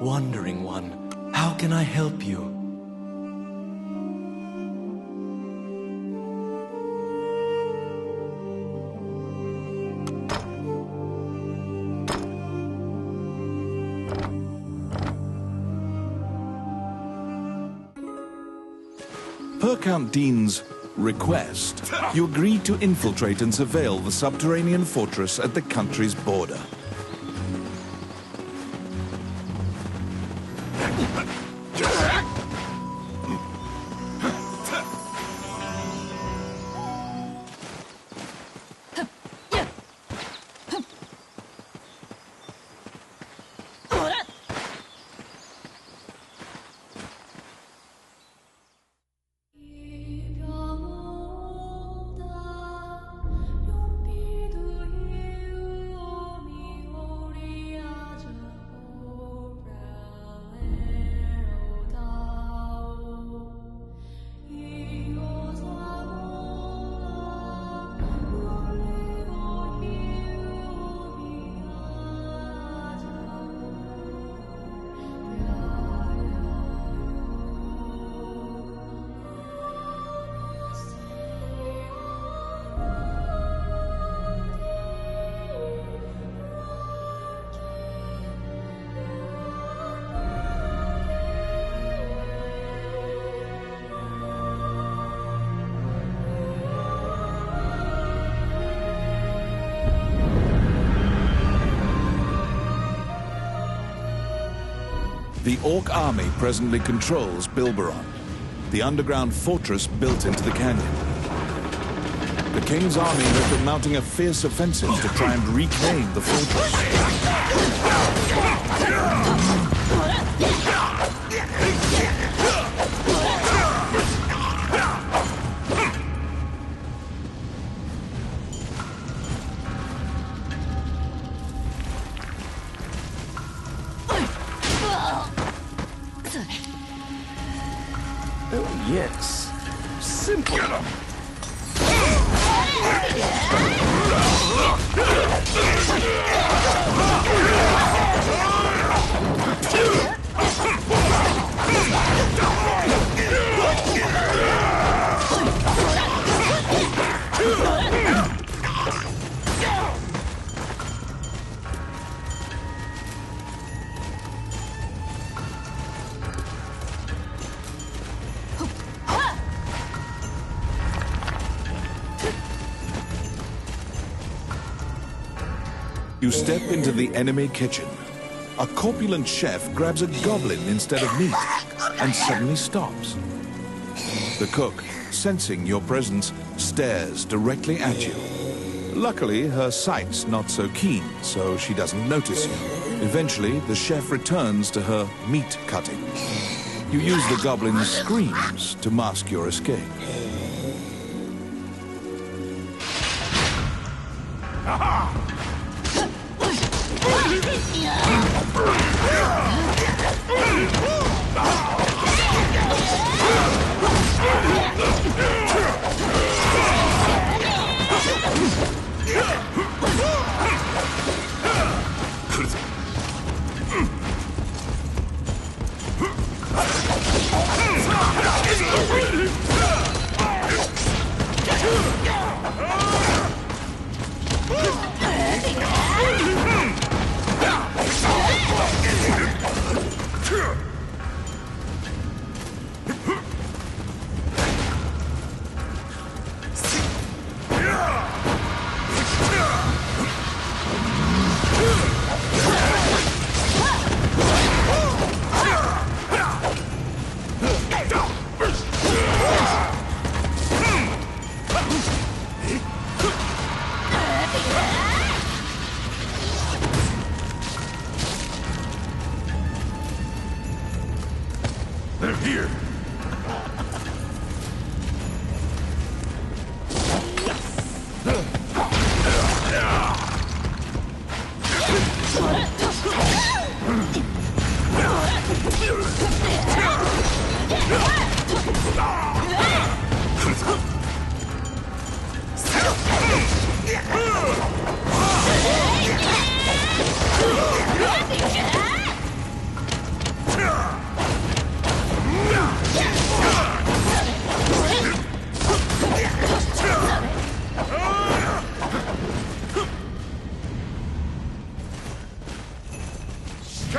Wandering One, how can I help you? Per Count Dean's request, you agreed to infiltrate and surveil the subterranean fortress at the country's border. The Orc army presently controls Bilberon, the underground fortress built into the canyon. The King's army has been mounting a fierce offensive to try and reclaim the fortress. Oh, yes. Simple. Get him! You step into the enemy kitchen. A corpulent chef grabs a goblin instead of meat and suddenly stops. The cook, sensing your presence, stares directly at you. Luckily, her sight's not so keen, so she doesn't notice you. Eventually, the chef returns to her meat cutting. You use the goblin's screams to mask your escape. Aha! They're here.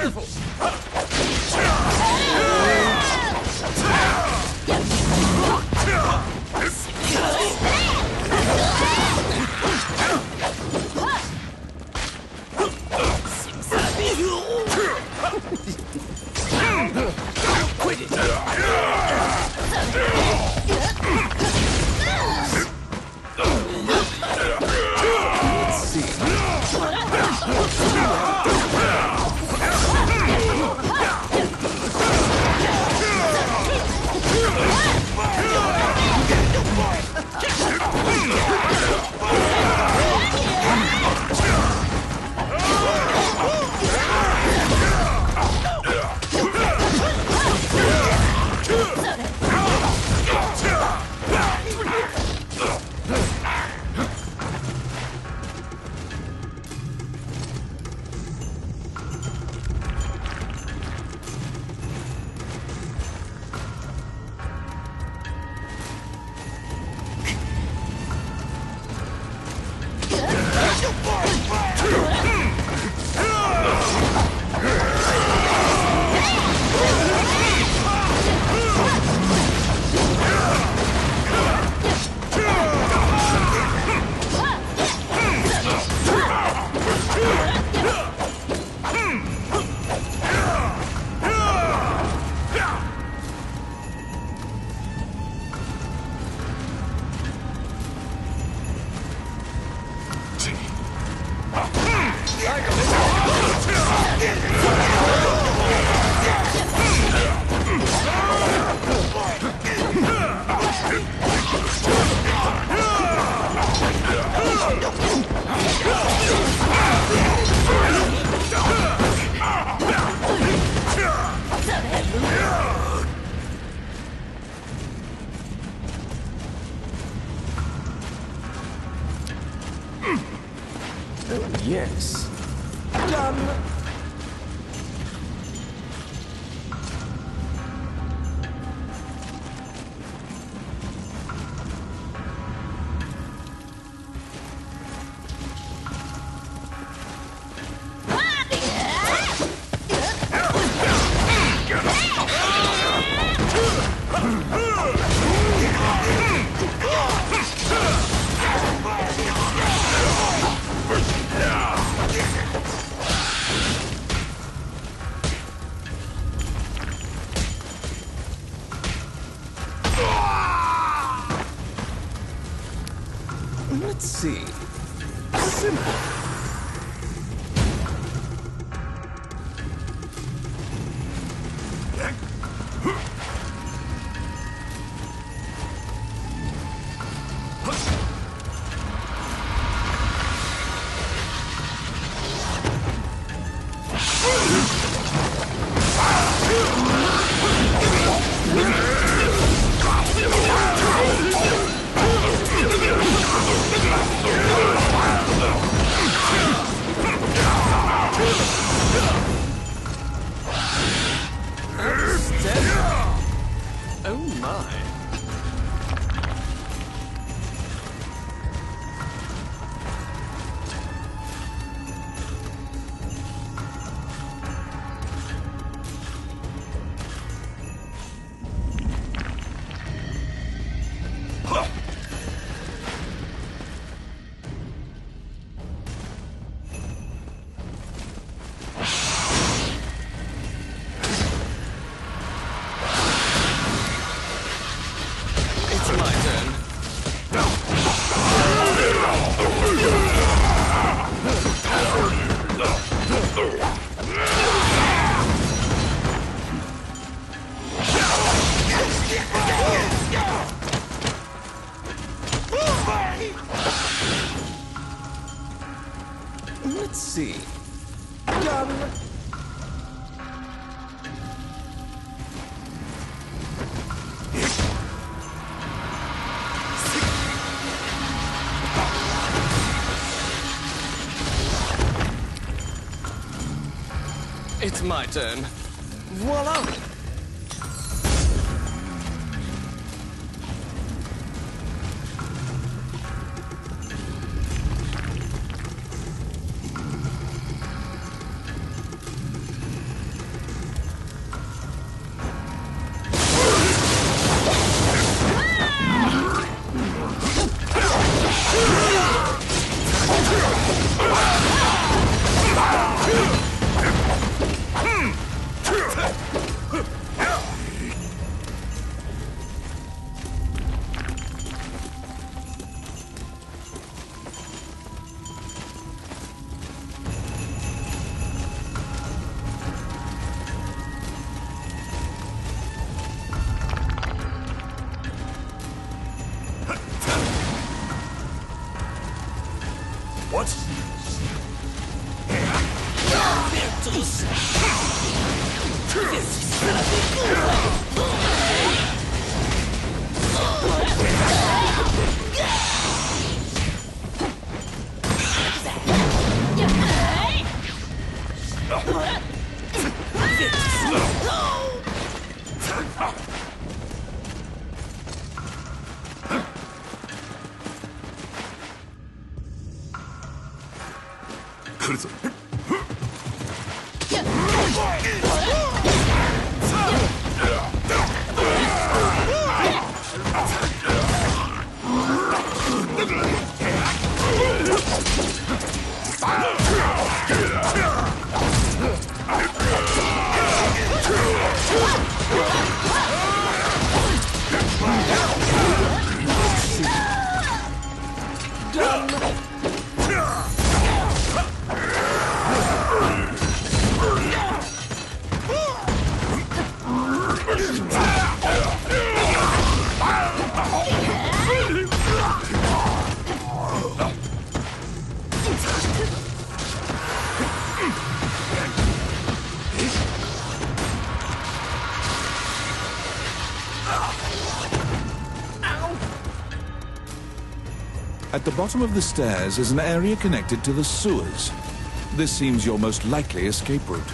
Careful! Yes. Done. Let's see. Simple. Oh my. Let's see. Done. It's my turn. Voila! 来るぞ。At the bottom of the stairs is an area connected to the sewers. This seems your most likely escape route.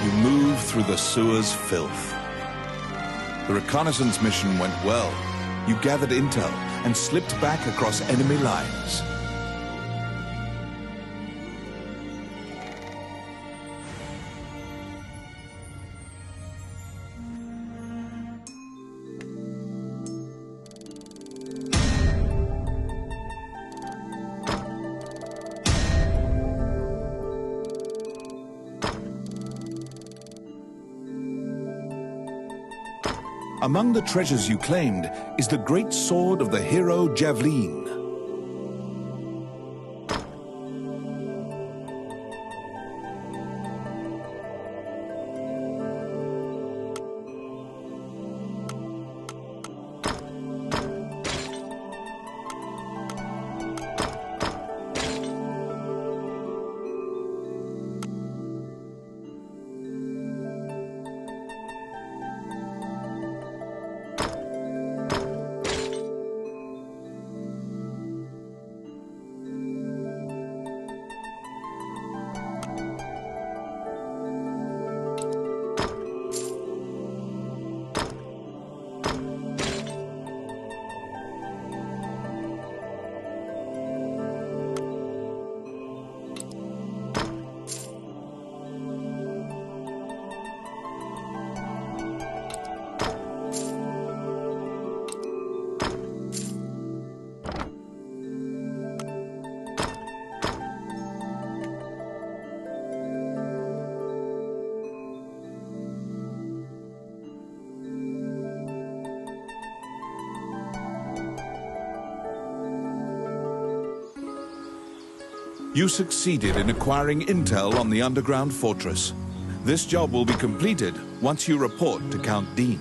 You move through the sewer's filth. The reconnaissance mission went well. You gathered intel and slipped back across enemy lines. Among the treasures you claimed is the great sword of the hero Javelin. You succeeded in acquiring intel on the underground fortress. This job will be completed once you report to Count Dean.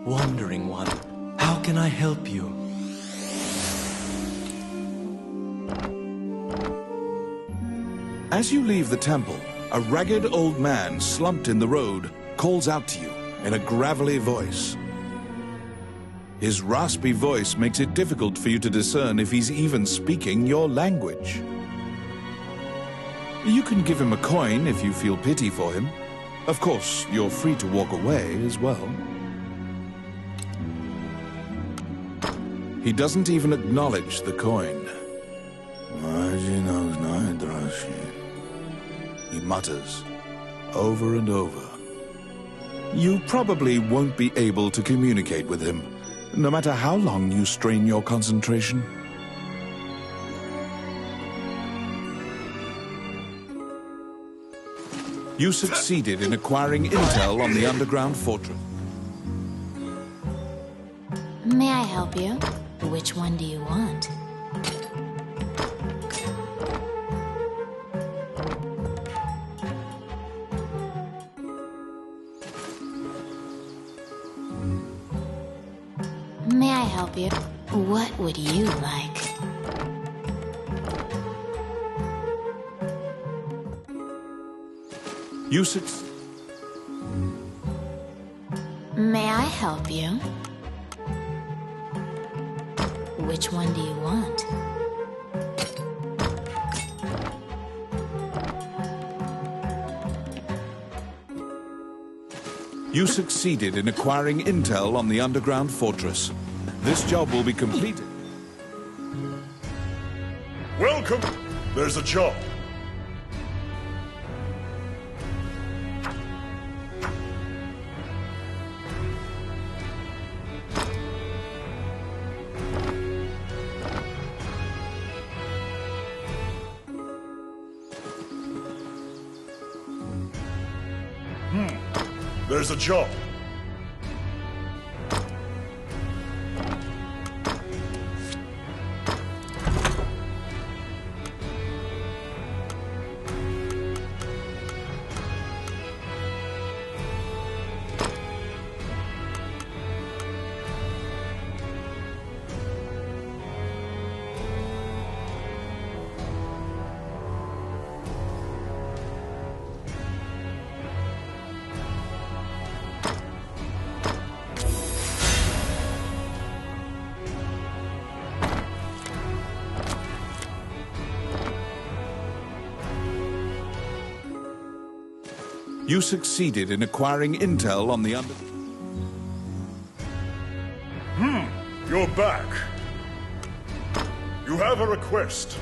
Wandering One, how can I help you? As you leave the temple, a ragged old man slumped in the road calls out to you in a gravelly voice. His raspy voice makes it difficult for you to discern if he's even speaking your language. You can give him a coin if you feel pity for him. Of course, you're free to walk away as well. He doesn't even acknowledge the coin. He mutters, over and over. You probably won't be able to communicate with him, no matter how long you strain your concentration. You succeeded in acquiring intel on the underground fortress. May I help you? Which one do you want? May I help you? What would you like? You succeeded. May I help you? Which one do you want? You succeeded in acquiring intel on the underground fortress. This job will be completed. Welcome. There's a job. There's a job. You succeeded in acquiring intel on the You're back. You have a request.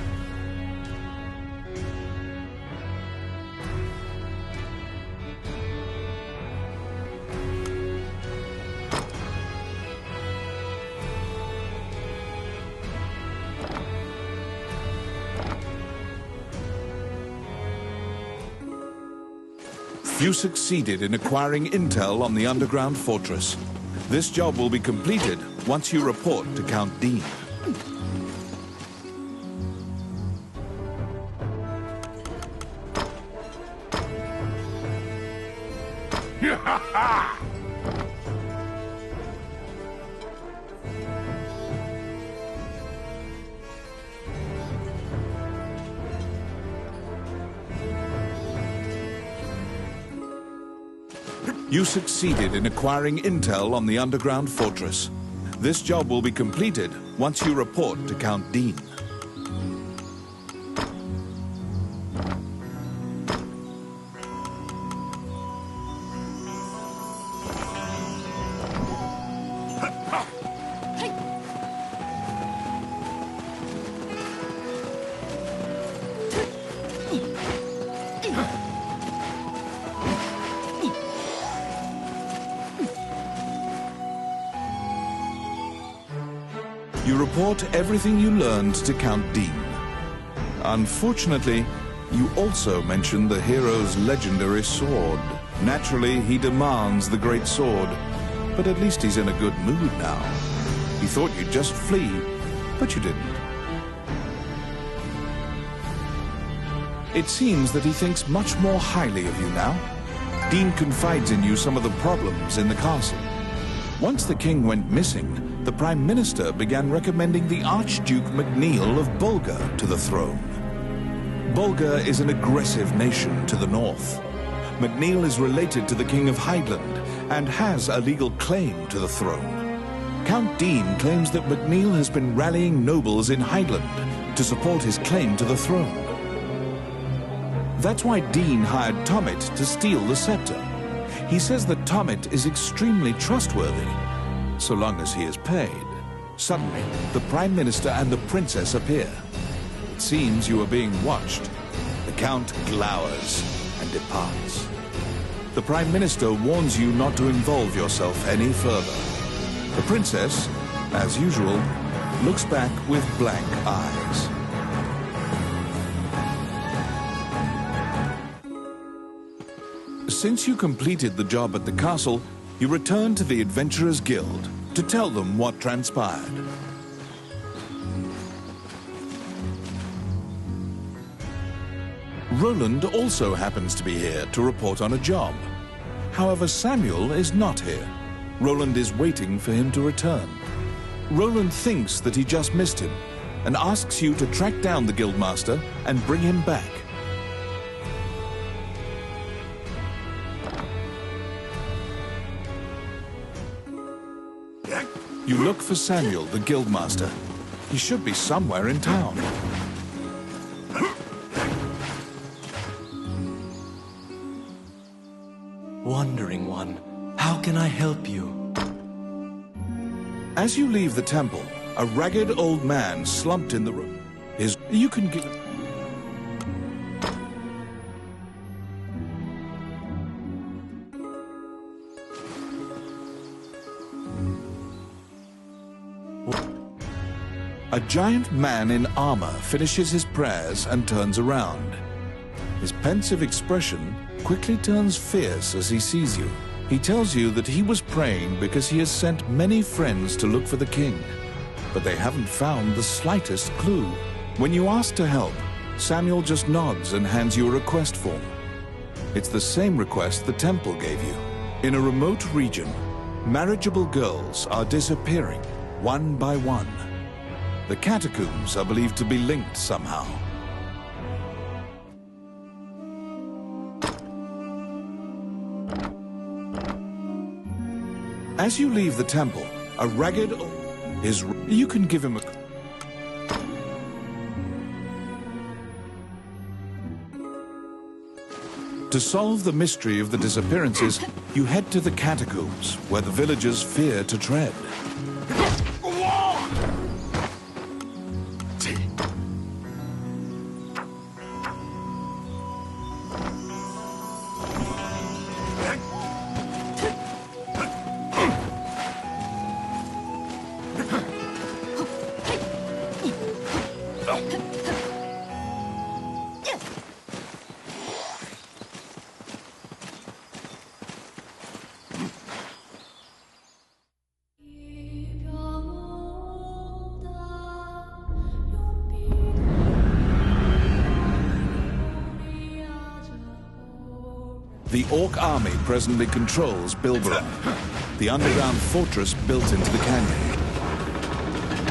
You succeeded in acquiring intel on the underground fortress. This job will be completed once you report to Count Dean. You succeeded in acquiring intel on the underground fortress. This job will be completed once you report to Count Dean. You report everything you learned to Count Dean. Unfortunately, you also mention the hero's legendary sword. Naturally, he demands the great sword, but at least he's in a good mood now. He thought you'd just flee, but you didn't. It seems that he thinks much more highly of you now. Dean confides in you some of the problems in the castle. Once the king went missing, the Prime Minister began recommending the Archduke MacNeil of Bulgar to the throne. Bulgar is an aggressive nation to the north. MacNeil is related to the King of Highland and has a legal claim to the throne. Count Dean claims that MacNeil has been rallying nobles in Highland to support his claim to the throne. That's why Dean hired Tommet to steal the scepter. He says that Tommet is extremely trustworthy, so long as he is paid. Suddenly, the Prime Minister and the Princess appear. It seems you are being watched. The Count glowers and departs. The Prime Minister warns you not to involve yourself any further. The Princess, as usual, looks back with blank eyes. Since you completed the job at the castle, you return to the Adventurers Guild to tell them what transpired. Roland also happens to be here to report on a job. However, Samuel is not here. Roland is waiting for him to return. Roland thinks that he just missed him and asks you to track down the Guildmaster and bring him back. You look for Samuel, the Guildmaster. He should be somewhere in town. Wandering One, how can I help you? As you leave the temple, a ragged old man slumped in the room. You can get... A giant man in armor finishes his prayers and turns around. His pensive expression quickly turns fierce as he sees you. He tells you that he was praying because he has sent many friends to look for the king, but they haven't found the slightest clue. When you ask to help, Samuel just nods and hands you a request form. It's the same request the temple gave you. In a remote region, marriageable girls are disappearing one by one. The catacombs are believed to be linked somehow. As you leave the temple, a ragged... You can give him a... To solve the mystery of the disappearances, you head to the catacombs, where the villagers fear to tread. The Orc army presently controls Bilberon, the underground fortress built into the canyon.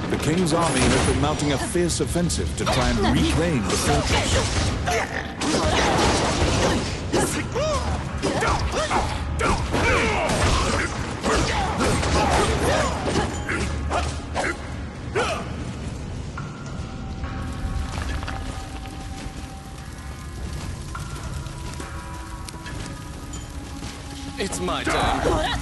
The King's army has been mounting a fierce offensive to try and reclaim the fortress. It's my turn.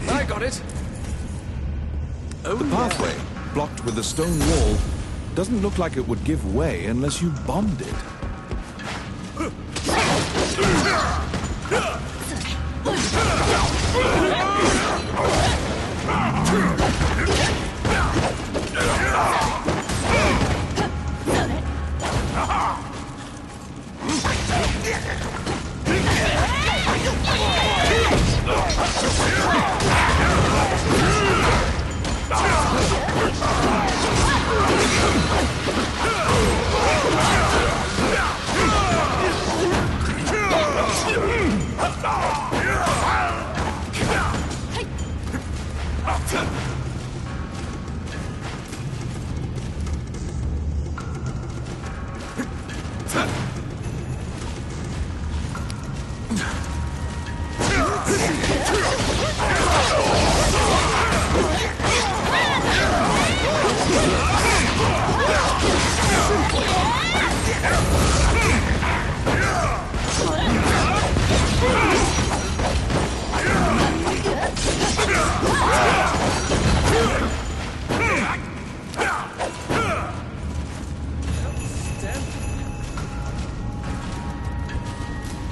I got it. The pathway, blocked with a stone wall, doesn't look like it would give way unless you bombed it.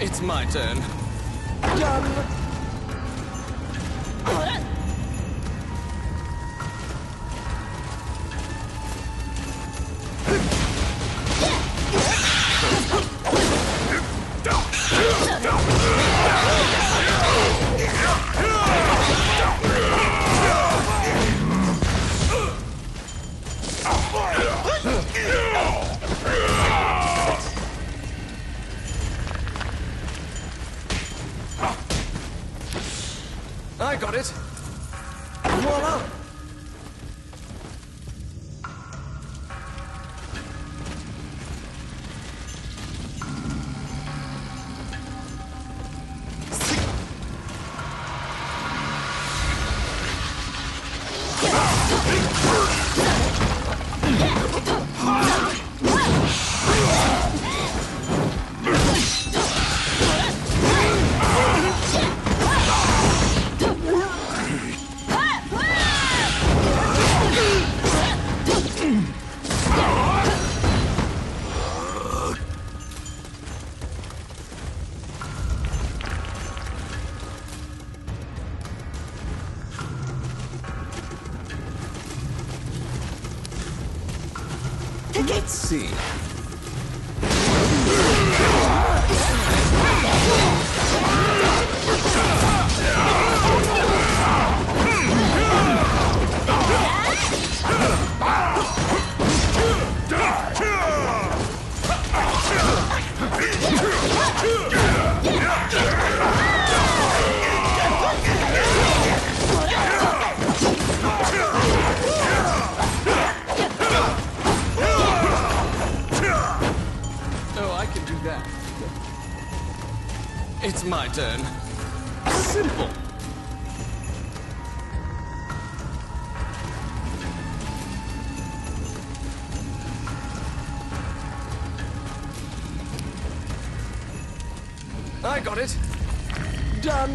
It's my turn. I got it. Voila! Let's see. Oh, I can do that. It's my turn. Simple. I got it. Done.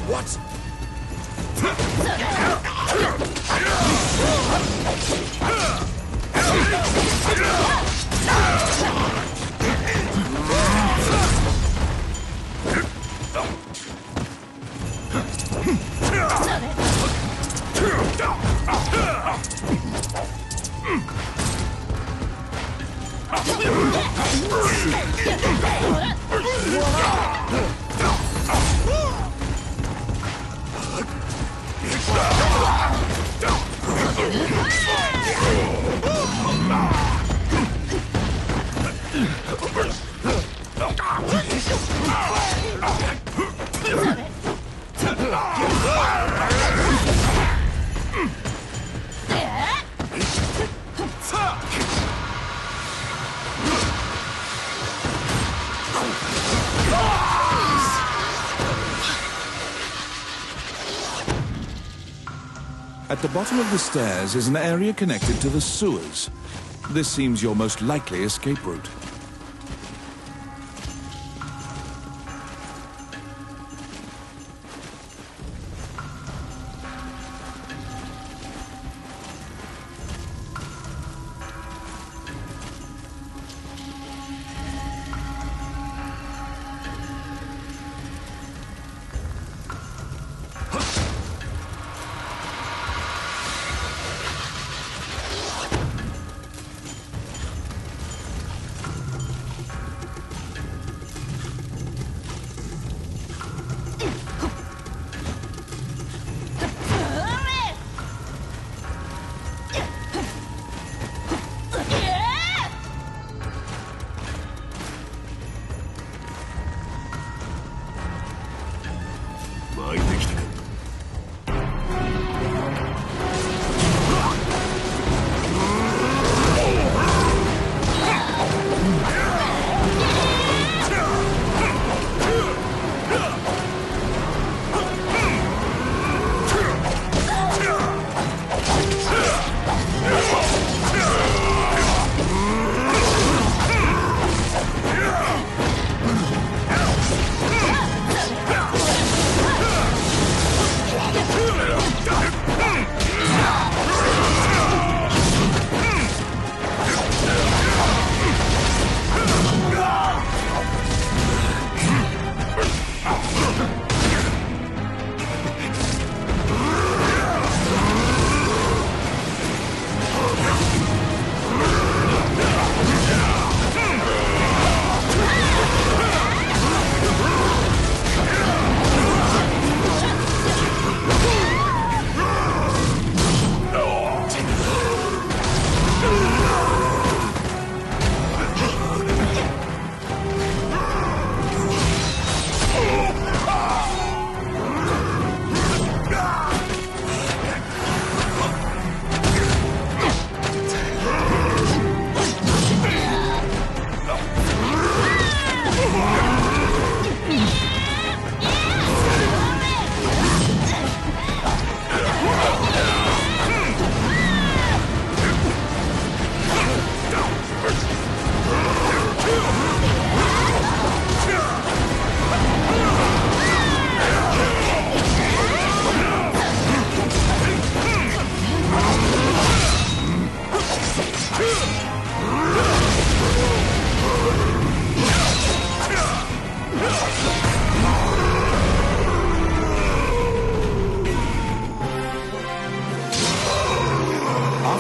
What? At the bottom of the stairs is an area connected to the sewers. This seems your most likely escape route.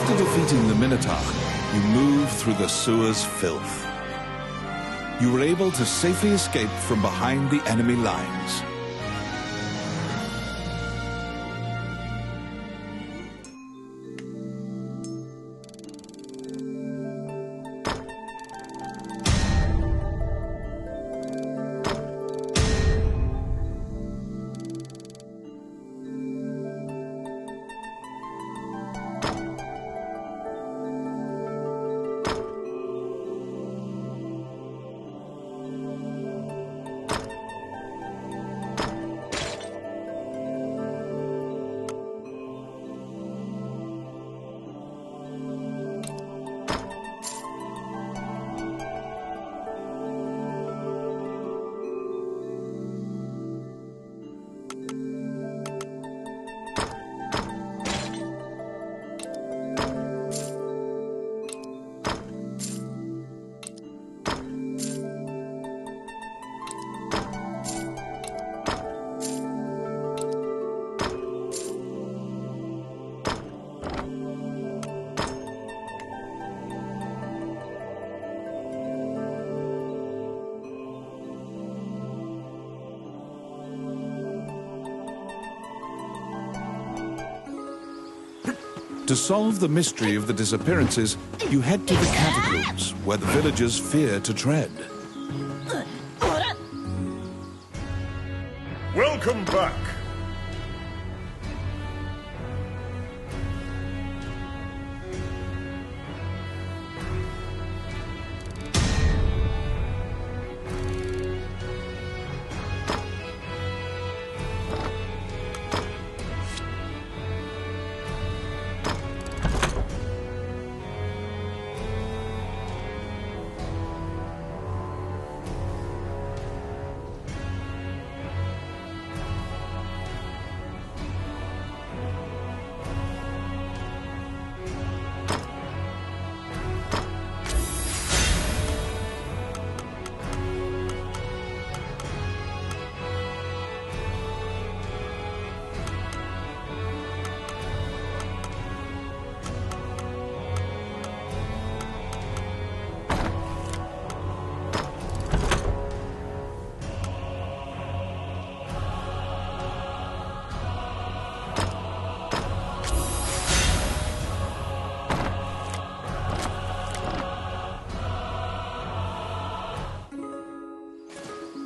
After defeating the Minotaur, you move through the sewer's filth. You were able to safely escape from behind the enemy lines. To solve the mystery of the disappearances, you head to the catacombs, where the villagers fear to tread. Welcome back.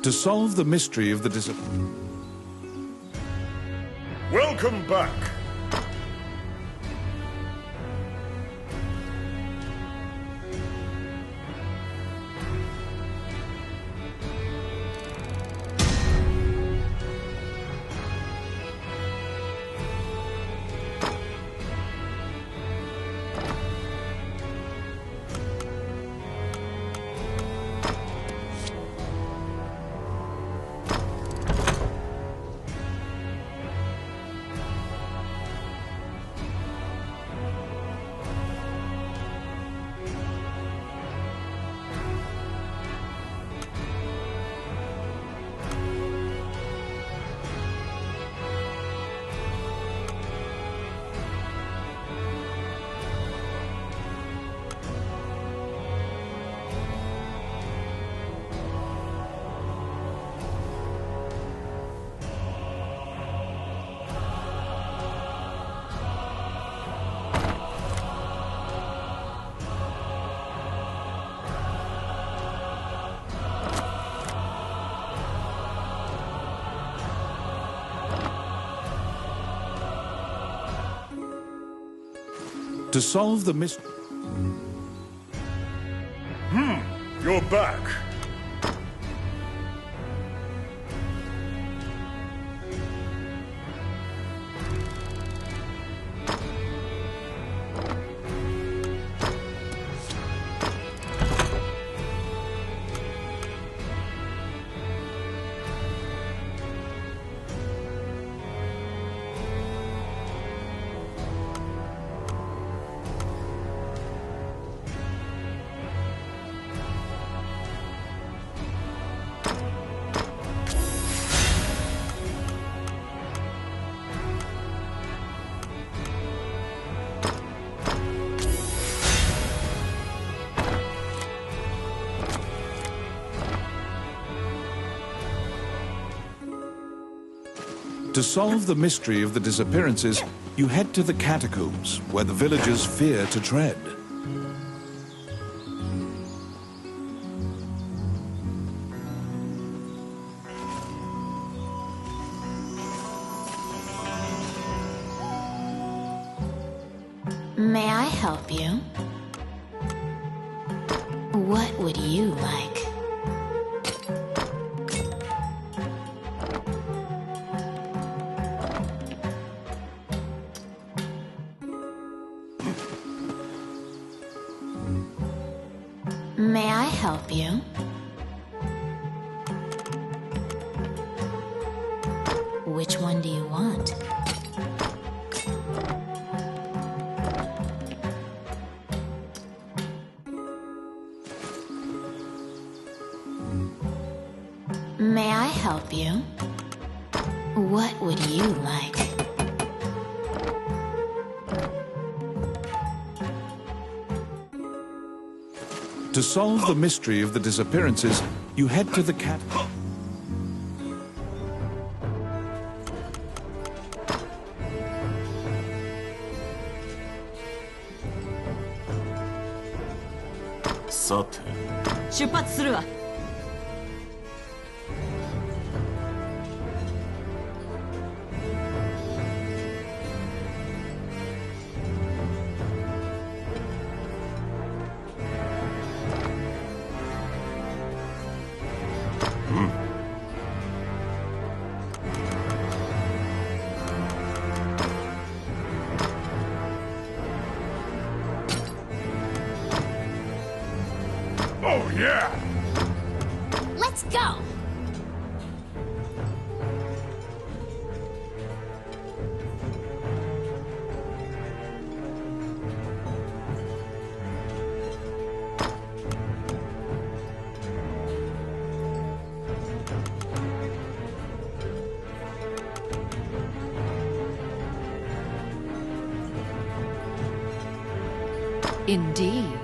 To solve the mystery of the disappearance. Welcome back. To solve the mystery. You're back. To solve the mystery of the disappearances, you head to the catacombs, where the villagers fear to tread. May I help you? What would you like? May I help you? Which one do you want? May I help you? What would you like? To solve the mystery of the disappearances, you head to the catacombs. Sate. 出発するわ。Oh, yeah! Let's go! Indeed.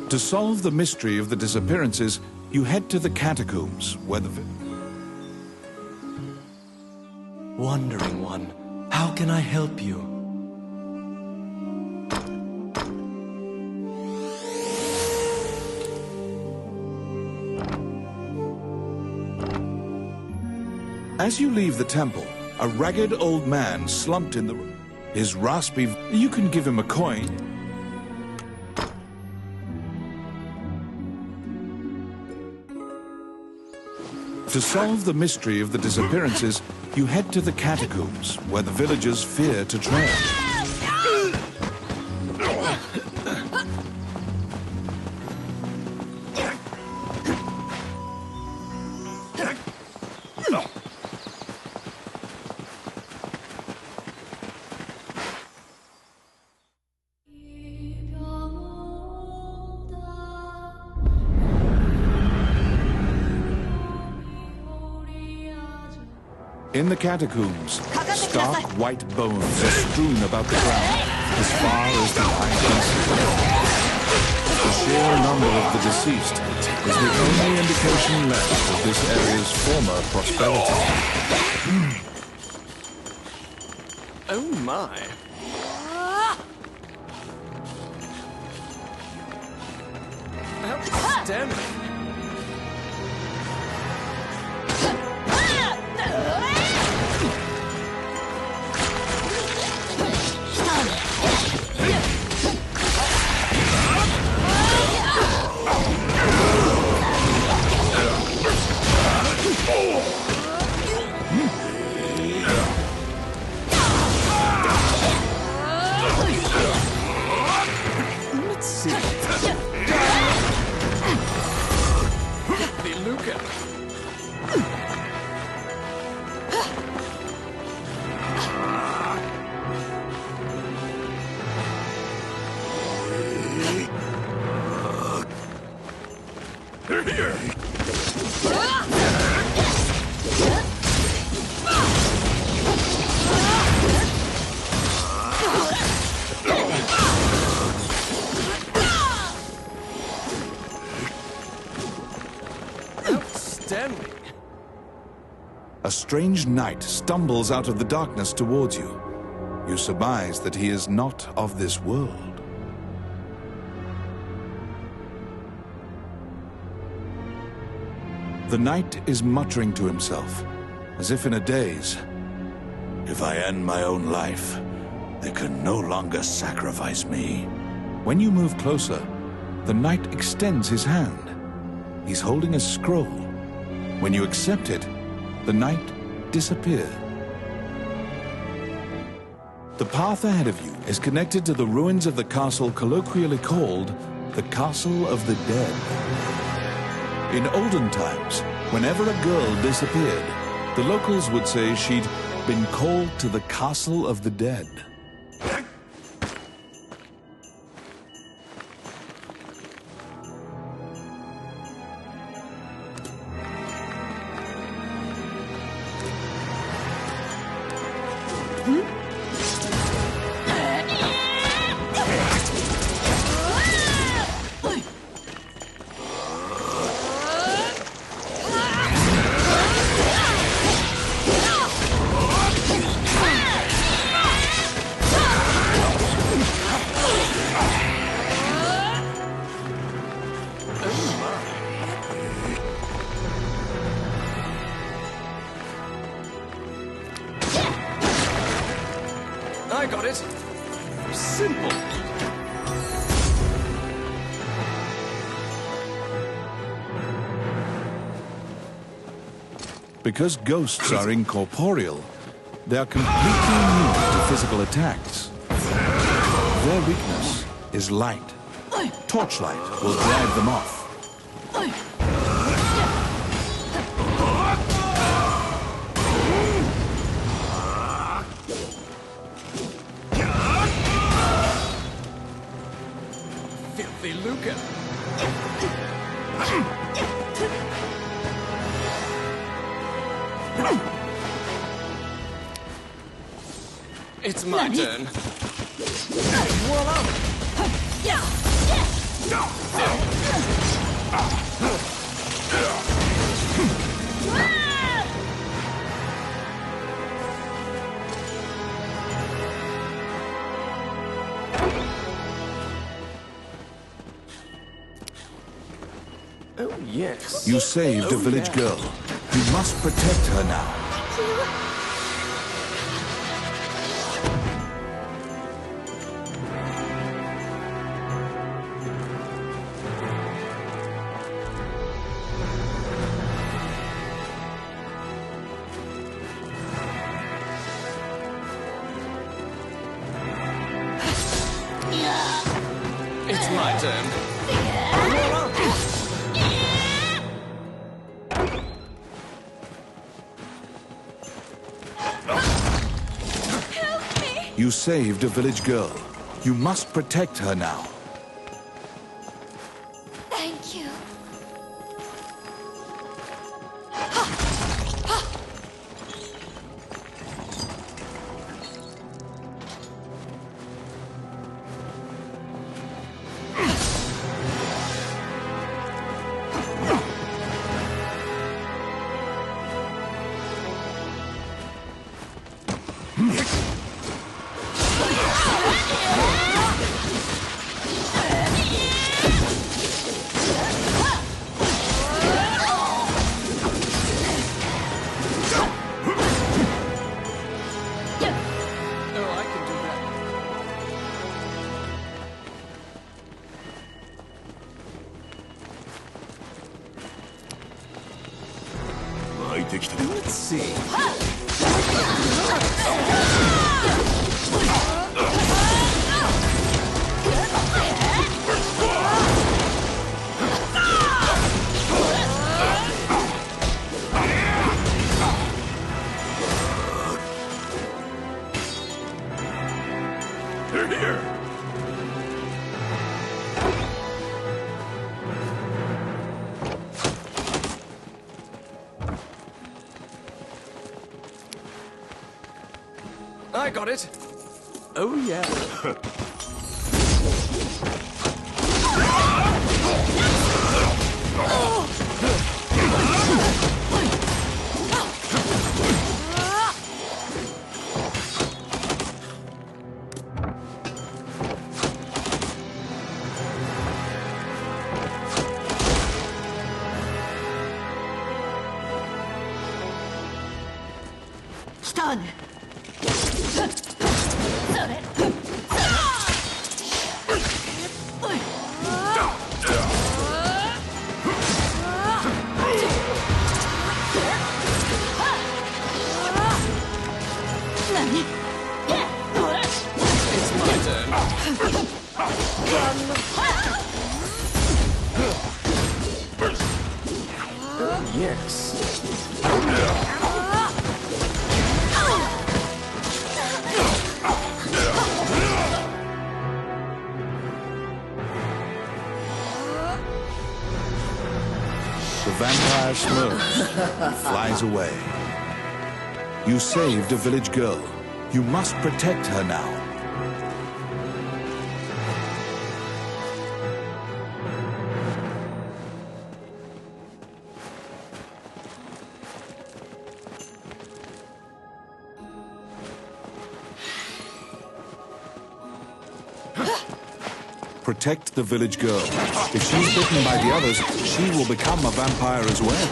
To solve the mystery of the disappearances, you head to the catacombs, where the... Wandering One, how can I help you? As you leave the temple, a ragged old man slumped in the... His raspy... You can give him a coin. To solve the mystery of the disappearances, you head to the catacombs, where the villagers fear to tread. In the catacombs, stark white bones are strewn about the ground, as far as the eye can see. The sheer number of the deceased is the only indication left of this area's former prosperity. Oh my. Outstanding. Let's see. A strange knight stumbles out of the darkness towards you. You surmise that he is not of this world. The knight is muttering to himself, as if in a daze. If I end my own life, they can no longer sacrifice me. When you move closer, the knight extends his hand. He's holding a scroll. When you accept it, the knight disappears. The path ahead of you is connected to the ruins of the castle colloquially called the Castle of the Dead. In olden times, whenever a girl disappeared, the locals would say she'd been called to the Castle of the Dead. I got it. Simple. Because ghosts are incorporeal, they are completely immune to physical attacks. Their weakness is light. Torchlight will drive them off. Filthy lucre. It's my turn. Oh, yes. You saved a village girl. You must protect her now. It's my turn. You saved a village girl. You must protect her now. Thank you. Oh, I can do that. Let's see. They're here. I got it. Oh, yeah. done. It's my turn. Yes. The vampire smirks and flies away. You saved a village girl. You must protect her now. Protect the village girl. If she's bitten by the others, she will become a vampire as well.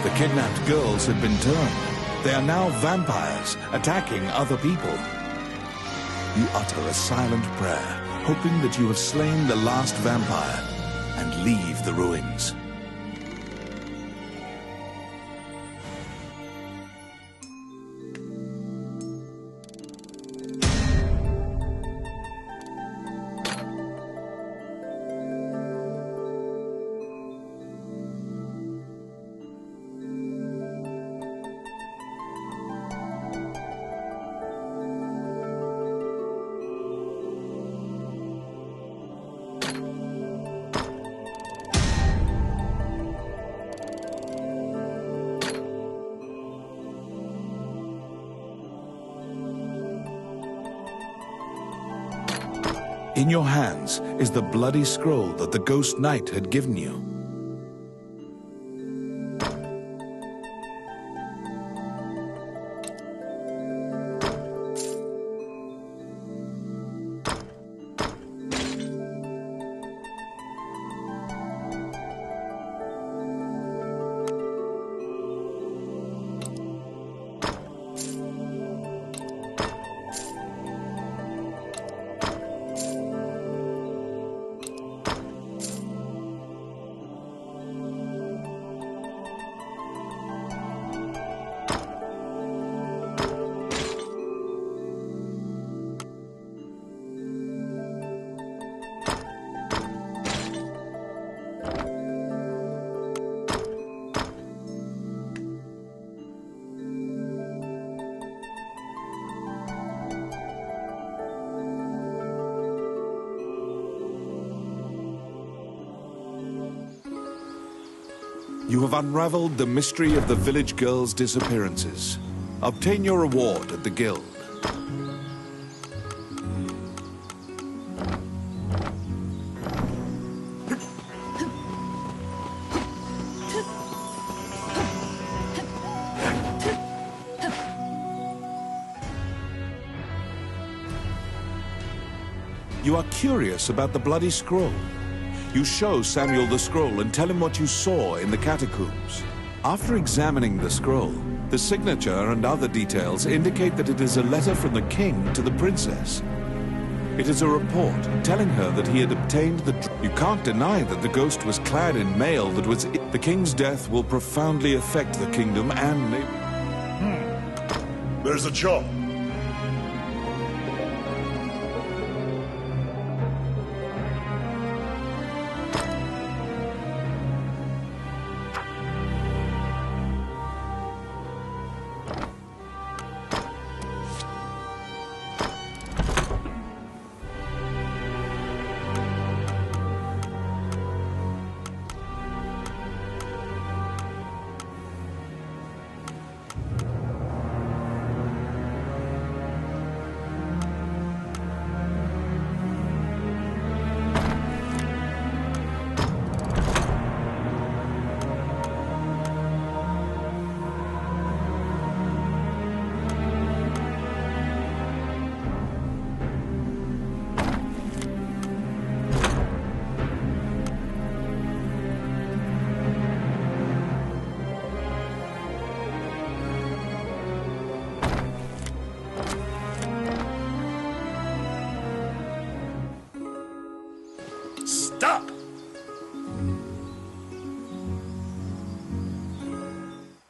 The kidnapped girls had been turned. They are now vampires, attacking other people. You utter a silent prayer, hoping that you have slain the last vampire and leave the ruins. In your hands is the bloody scroll that the Ghost Knight had given you. You have unraveled the mystery of the village girls' disappearances. Obtain your reward at the guild. You are curious about the bloody scroll. You show Samuel the scroll and tell him what you saw in the catacombs. After examining the scroll, the signature and other details indicate that it is a letter from the king to the princess. It is a report telling her that he had obtained the... You can't deny that the ghost was clad in mail that was... The king's death will profoundly affect the kingdom and... There's a job.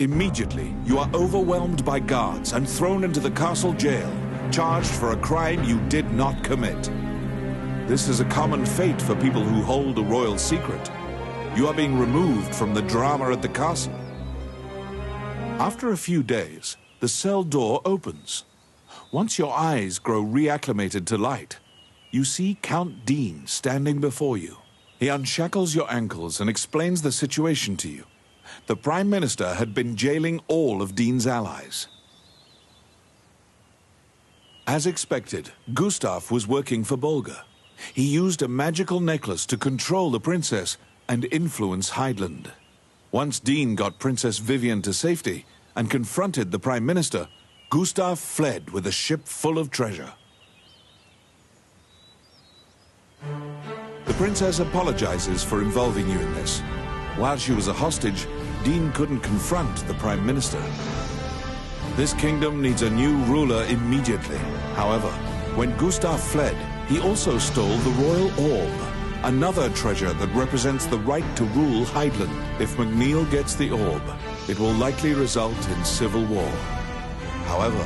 Immediately, you are overwhelmed by guards and thrown into the castle jail, charged for a crime you did not commit. This is a common fate for people who hold a royal secret. You are being removed from the drama at the castle. After a few days, the cell door opens. Once your eyes grow reacclimated to light, you see Count Dean standing before you. He unshackles your ankles and explains the situation to you. The Prime Minister had been jailing all of Dean's allies. As expected, Gustav was working for Bolga. He used a magical necklace to control the princess and influence Heidland. Once Dean got Princess Vivian to safety and confronted the Prime Minister, Gustav fled with a ship full of treasure. The princess apologizes for involving you in this. While she was a hostage, Dean couldn't confront the Prime Minister. This kingdom needs a new ruler immediately. However, when Gustav fled, he also stole the royal orb, another treasure that represents the right to rule Heidland. If McNeil gets the orb, it will likely result in civil war. However,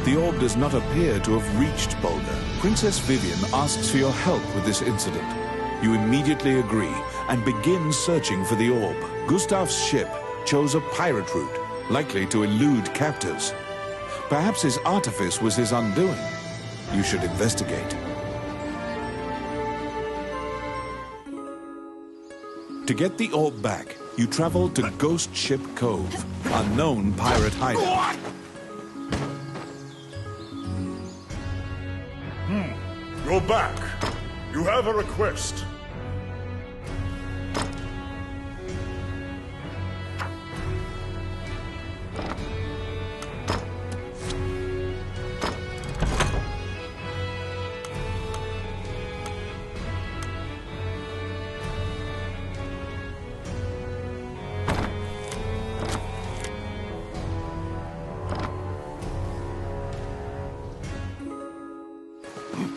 the orb does not appear to have reached Bolga. Princess Vivian asks for your help with this incident. You immediately agree and begin searching for the orb. Gustav's ship chose a pirate route, likely to elude captors. Perhaps his artifice was his undoing. You should investigate. To get the orb back, you travel to Ghost Ship Cove, a known pirate hideout. You're back. You have a request.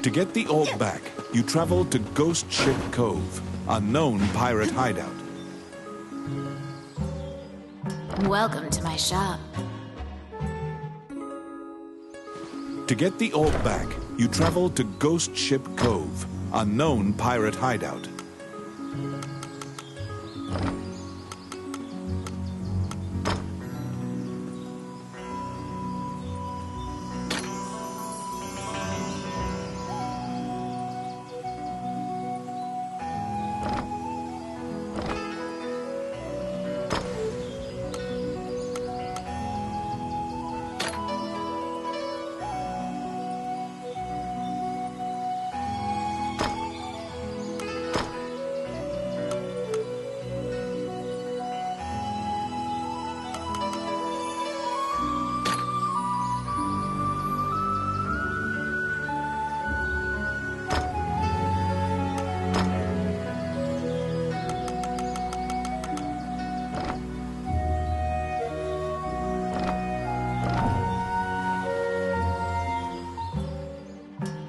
To get the orb back, you travel to Ghost Ship Cove, a known pirate hideout. Welcome to my shop. To get the orb back, you travel to Ghost Ship Cove, a known pirate hideout.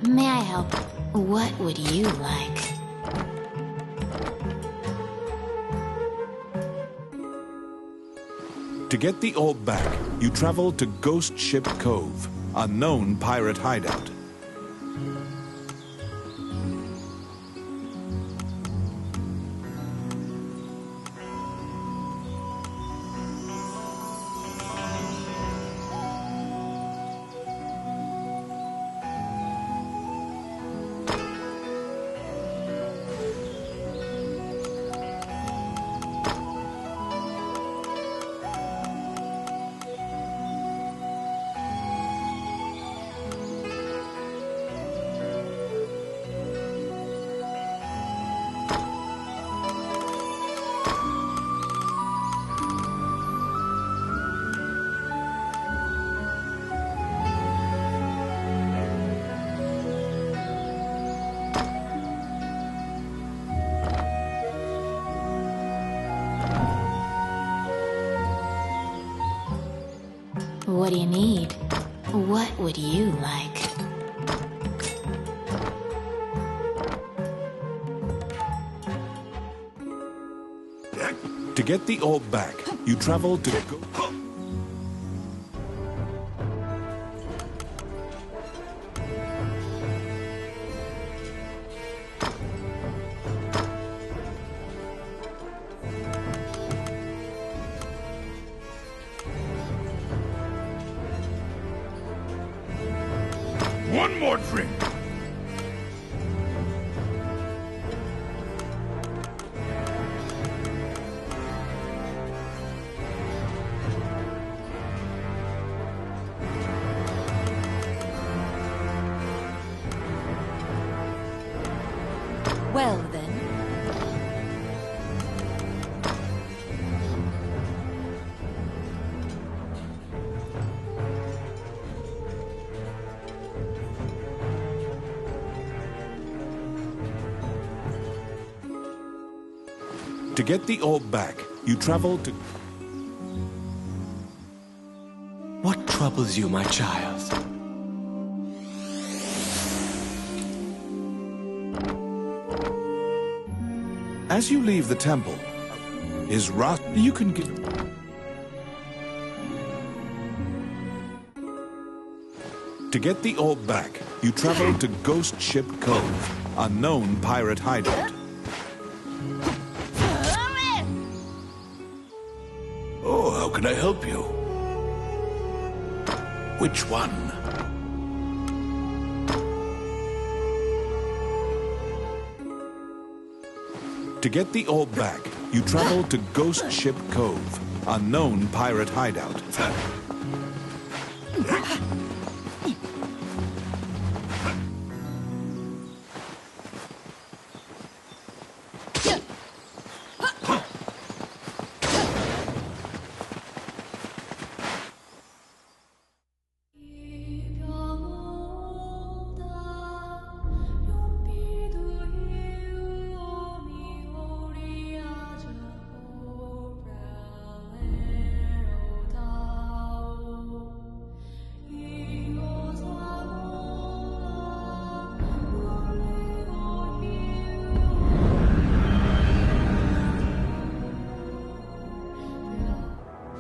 May I help? What would you like? To get the orb back, you travel to Ghost Ship Cove, a known pirate hideout. What do you need? What would you like? To get the orb back, you travel to One more drink. Well then. To get the orb back, you travel to... What troubles you, my child? As you leave the temple, is rust... You can get... To get the orb back, you travel to Ghost Ship Cove, a known pirate hideout. Oh, how can I help you? Which one? To get the orb back, you travel to Ghost Ship Cove, a known pirate hideout.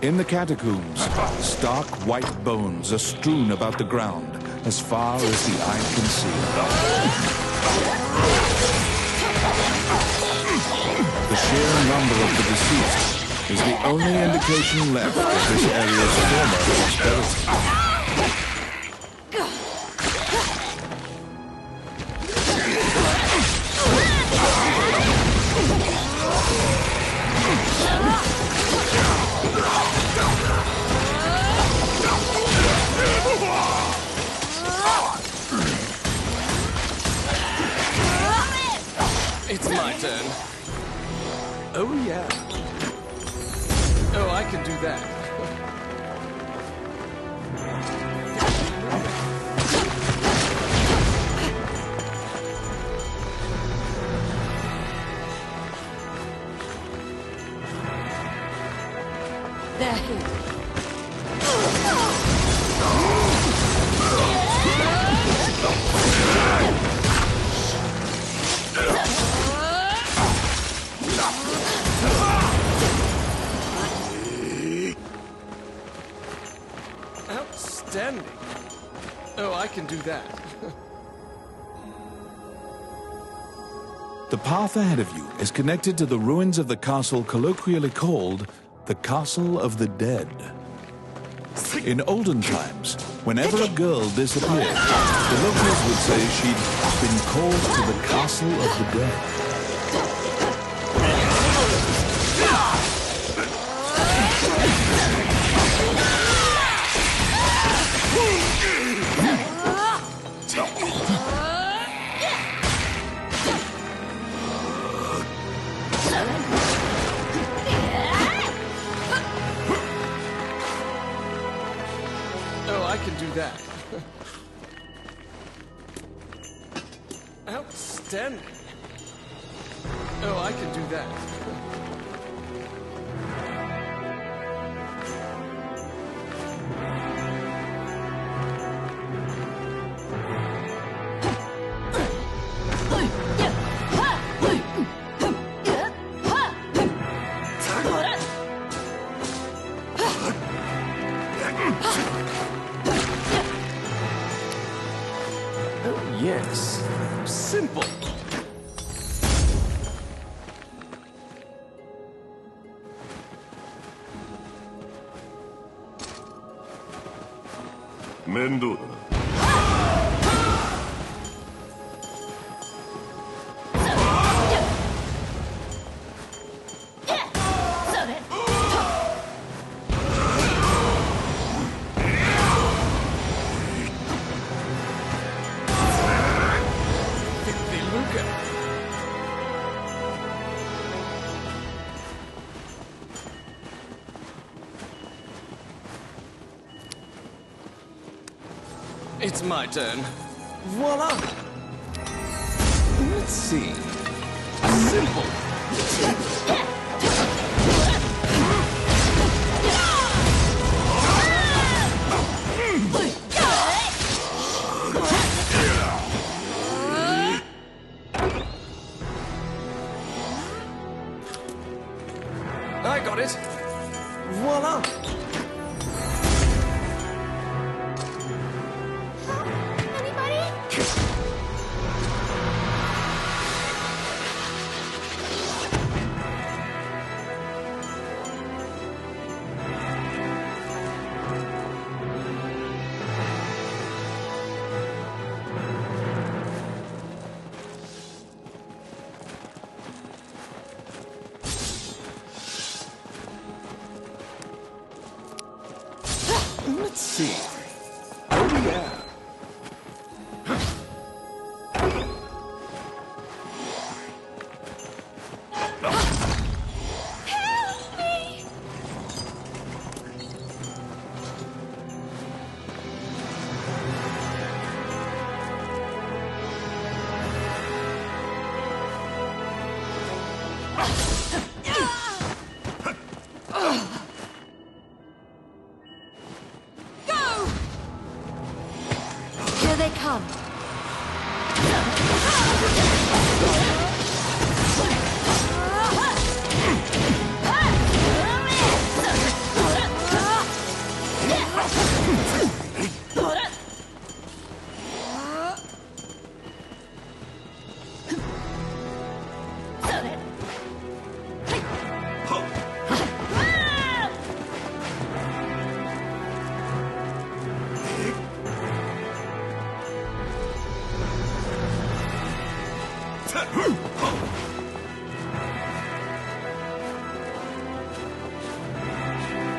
In the catacombs, stark white bones are strewn about the ground as far as the eye can see. The sheer number of the deceased is the only indication left of this area's former prosperity. It's my turn. Oh, yeah. Oh, I can do that. They're here. Outstanding. Oh, I can do that. The path ahead of you is connected to the ruins of the castle colloquially called the Castle of the Dead. In olden times, whenever a girl disappeared, the locals would say she'd been called to the Castle of the Dead. Oh, I can do that. Outstanding. Oh, I can do that. Oh, yes. Simple. It's my turn. Voila! Let's see. Simple. I got it. Voila! Let's see. Oh, yeah. Here they come.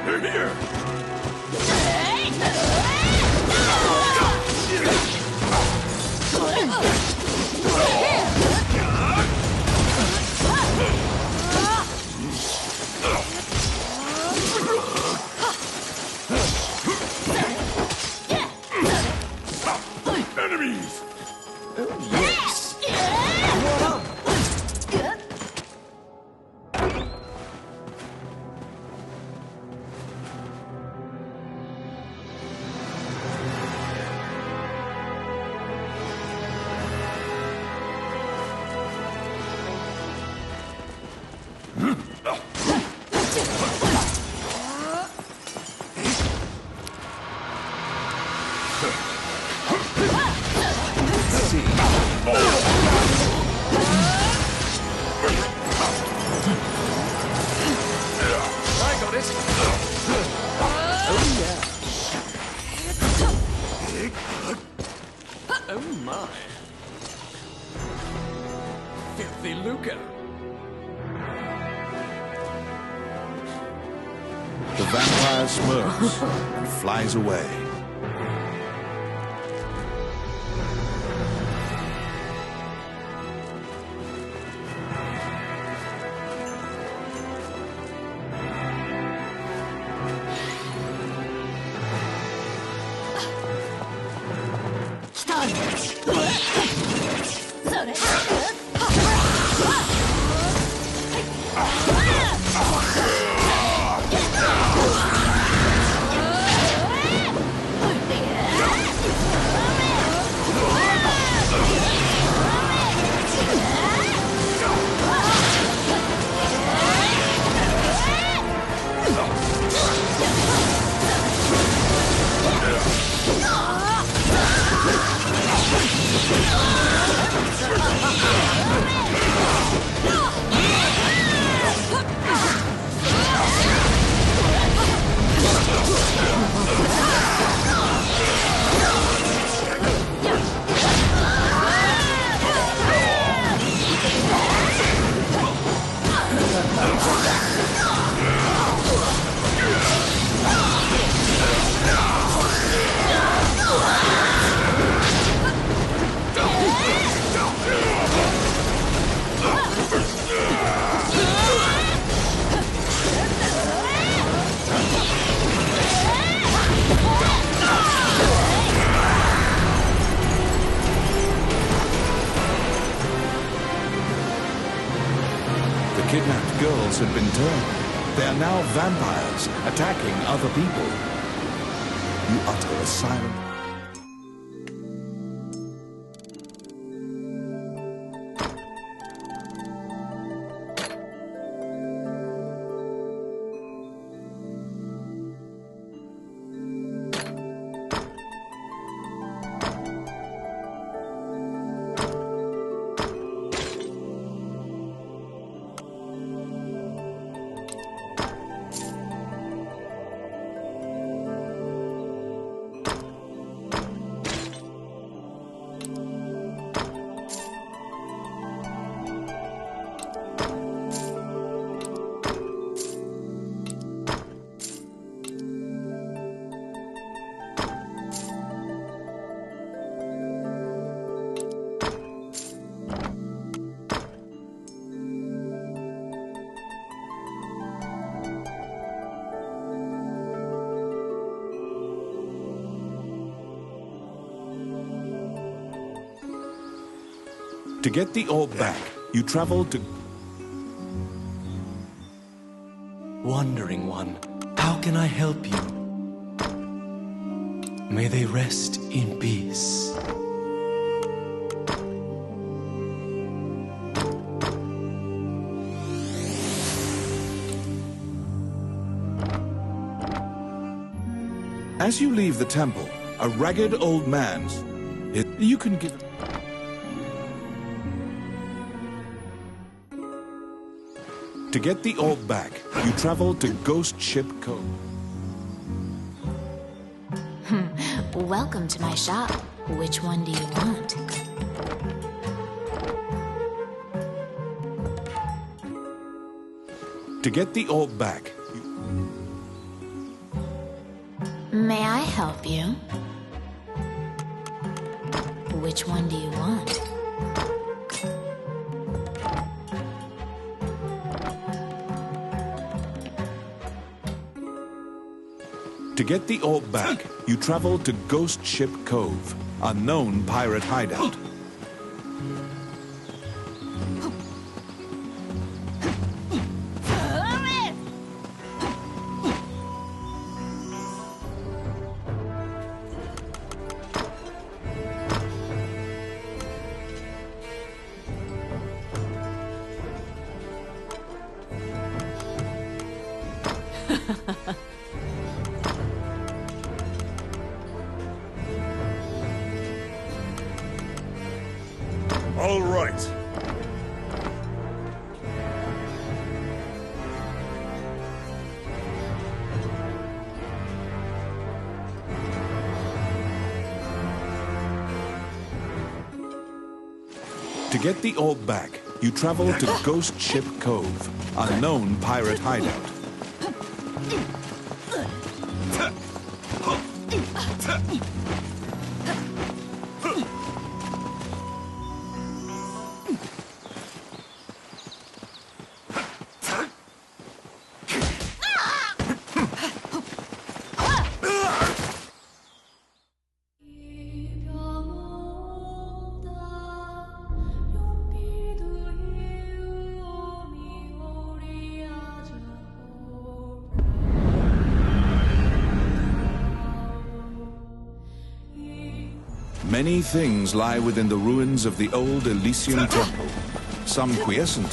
They're here! Enemies! Yes! Voila! I got it. Oh, yeah. Oh, my. Filthy lucre. The vampire smirks and flies away. girls had been turned. They are now vampires, attacking other people. You utter a silent... To get the orb back, you travel to... Wandering one, how can I help you? May they rest in peace. As you leave the temple, a ragged old man... You can give... To get the orb back, you travel to Ghost Ship Cove. Welcome to my shop. Which one do you want? To get the orb back, May I help you? Which one do you want? To get the orb back, you travel to Ghost Ship Cove, a known pirate hideout. All right. To get the orb back, you travel to Ghost Ship Cove, a known pirate hideout. Many things lie within the ruins of the old Elysian temple. Some quiescent,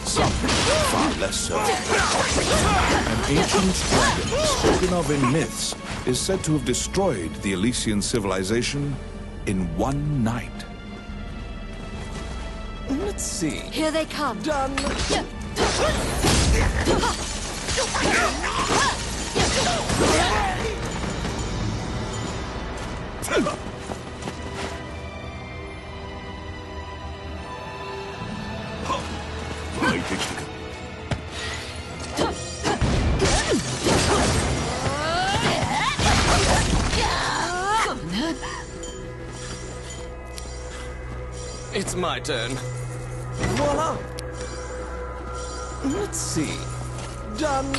some far less so. An ancient dragon, spoken of in myths, is said to have destroyed the Elysian civilization in one night. Let's see. Here they come. Done. It's my turn. Voila! Let's see. Done.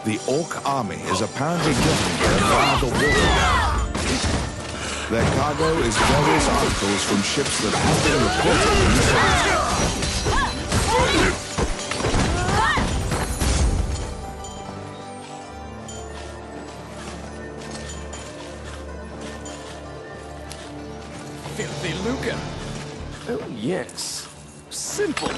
The Orc army is apparently getting there via the water. Their cargo is various articles from ships that have been reported inside. Filthy lucre. Oh, yes. Simple.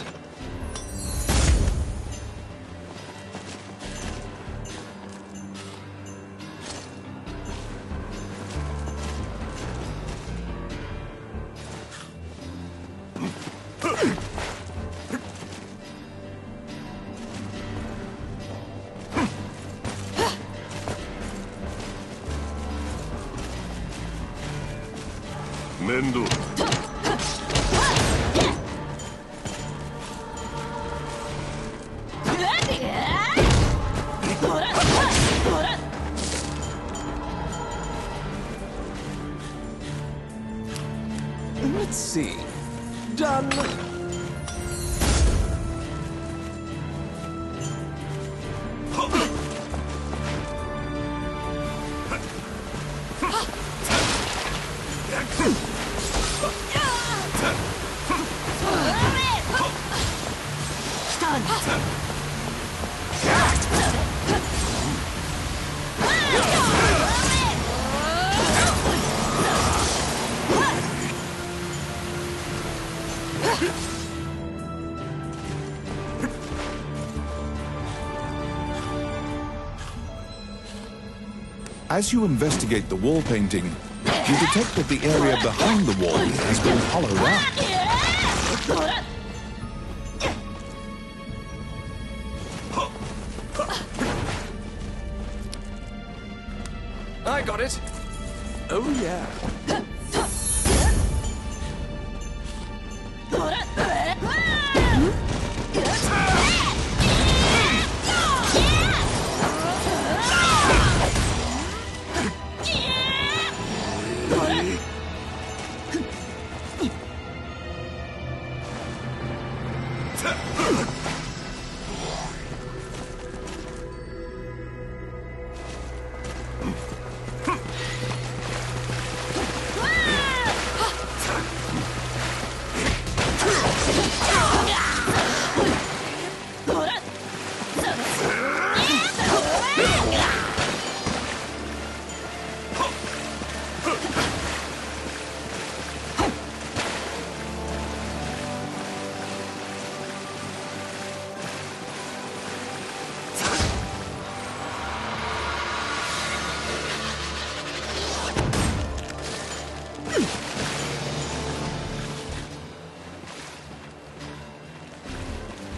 Mendo. Let's see. Done. As you investigate the wall painting, you detect that the area behind the wall has been hollowed out. I got it. Oh, yeah.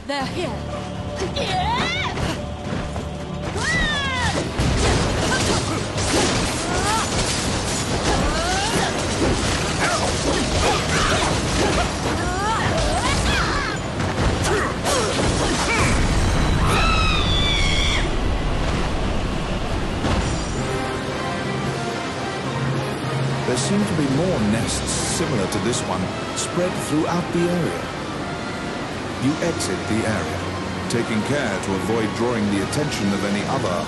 They're here. There seem to be more nests similar to this one spread throughout the area. You exit the area, taking care to avoid drawing the attention of any other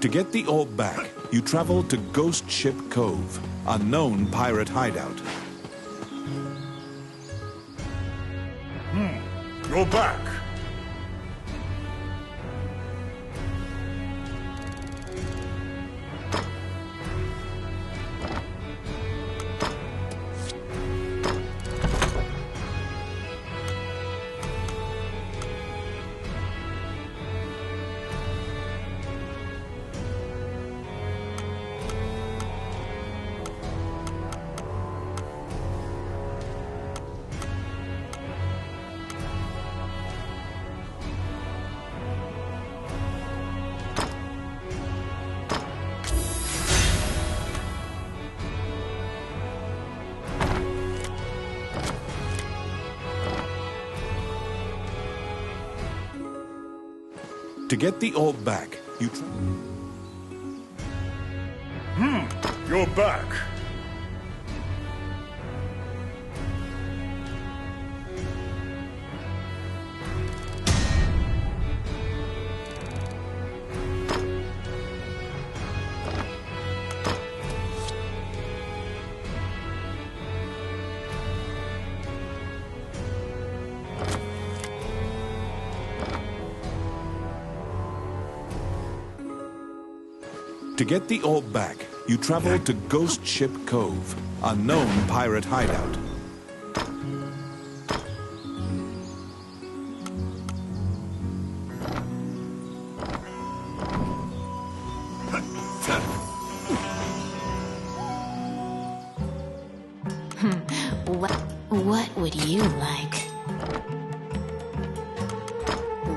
To get the orb back, you travel to Ghost Ship Cove, a known pirate hideout. You're back. To get the orb back, you You're back. To get the orb back, you travel to Ghost Ship Cove, a known pirate hideout. What would you like?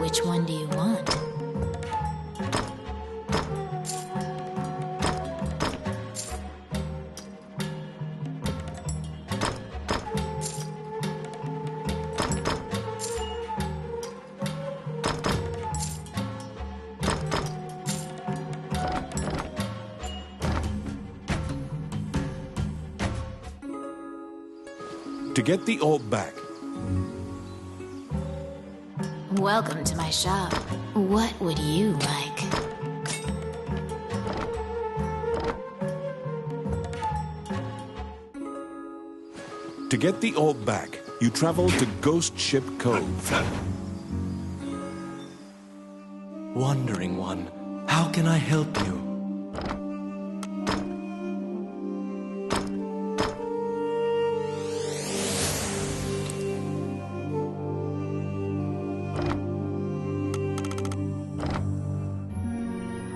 Which one do you want? To get the orb back, Welcome to my shop. What would you like? to get the orb back, you travel to Ghost Ship Cove. Wandering one, how can I help you?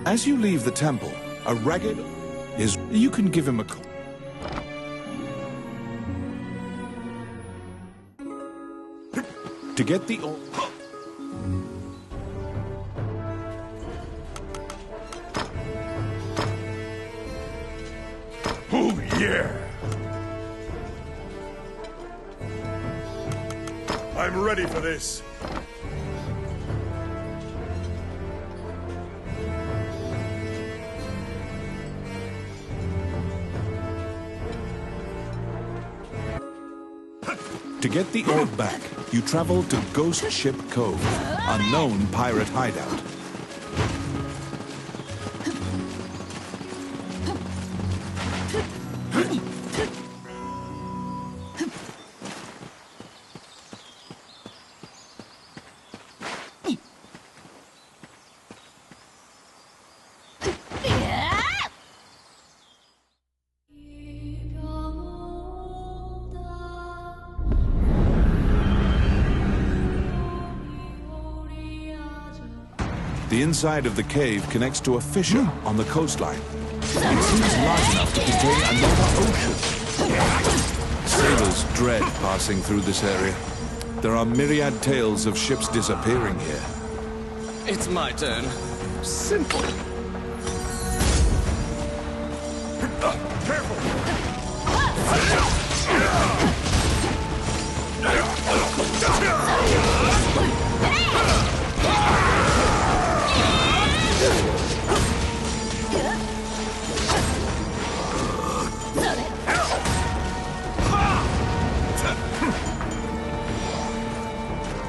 As you leave the temple, a ragged is... You can give him a call. To get the orb... Oh, yeah! I'm ready for this. To get the orb back, you travel to Ghost Ship Cove, a known pirate hideout. The inside of the cave connects to a fissure on the coastline. It seems large enough to contain another ocean. Sailors dread passing through this area. There are myriad tales of ships disappearing here. It's my turn. Simple. Careful!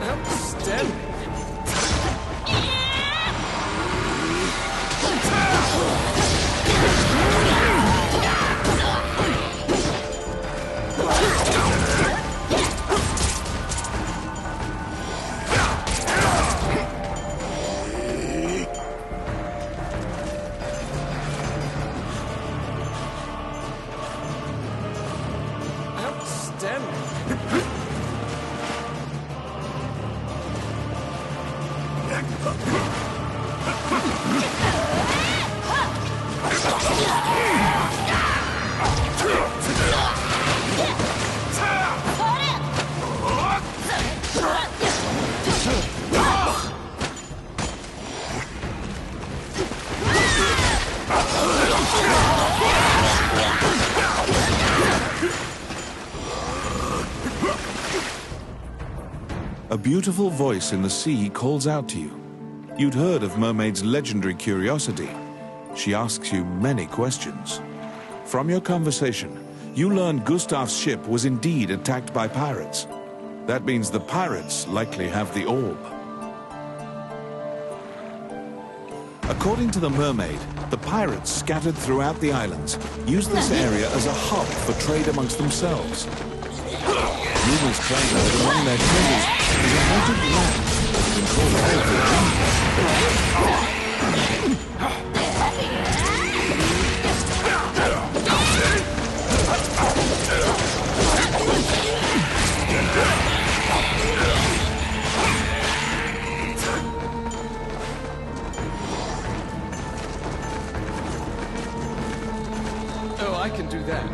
Outstanding. A beautiful voice in the sea calls out to you. You'd heard of Mermaid's legendary curiosity. She asks you many questions. From your conversation, you learn Gustav's ship was indeed attacked by pirates. That means the pirates likely have the orb. According to the mermaid, the pirates scattered throughout the islands used this area as a hub for trade amongst themselves. Rumors claim that among their treasures is a haunted land that has been called Oh, I can do that.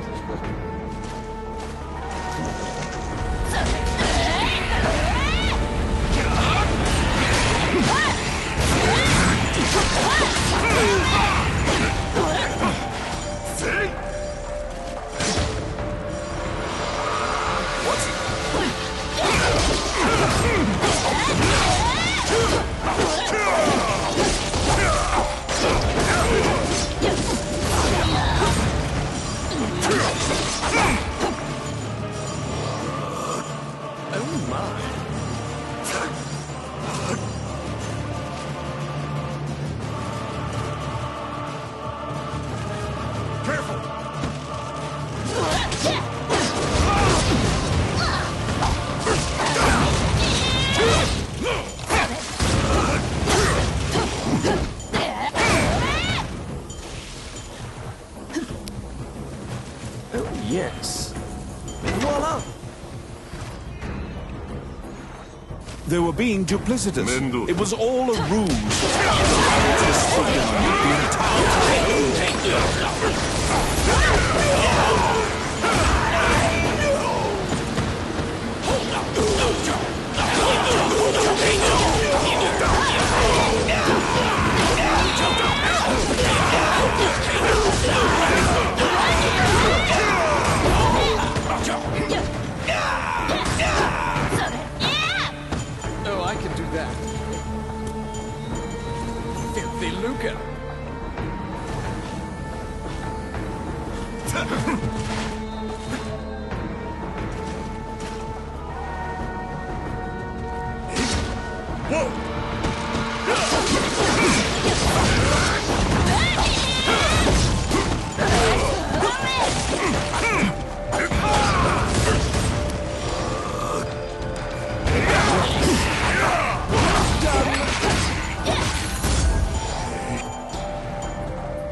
Yes. Voila! They were being duplicitous. It was all a ruse. Oh, I can do that. Filthy lucre.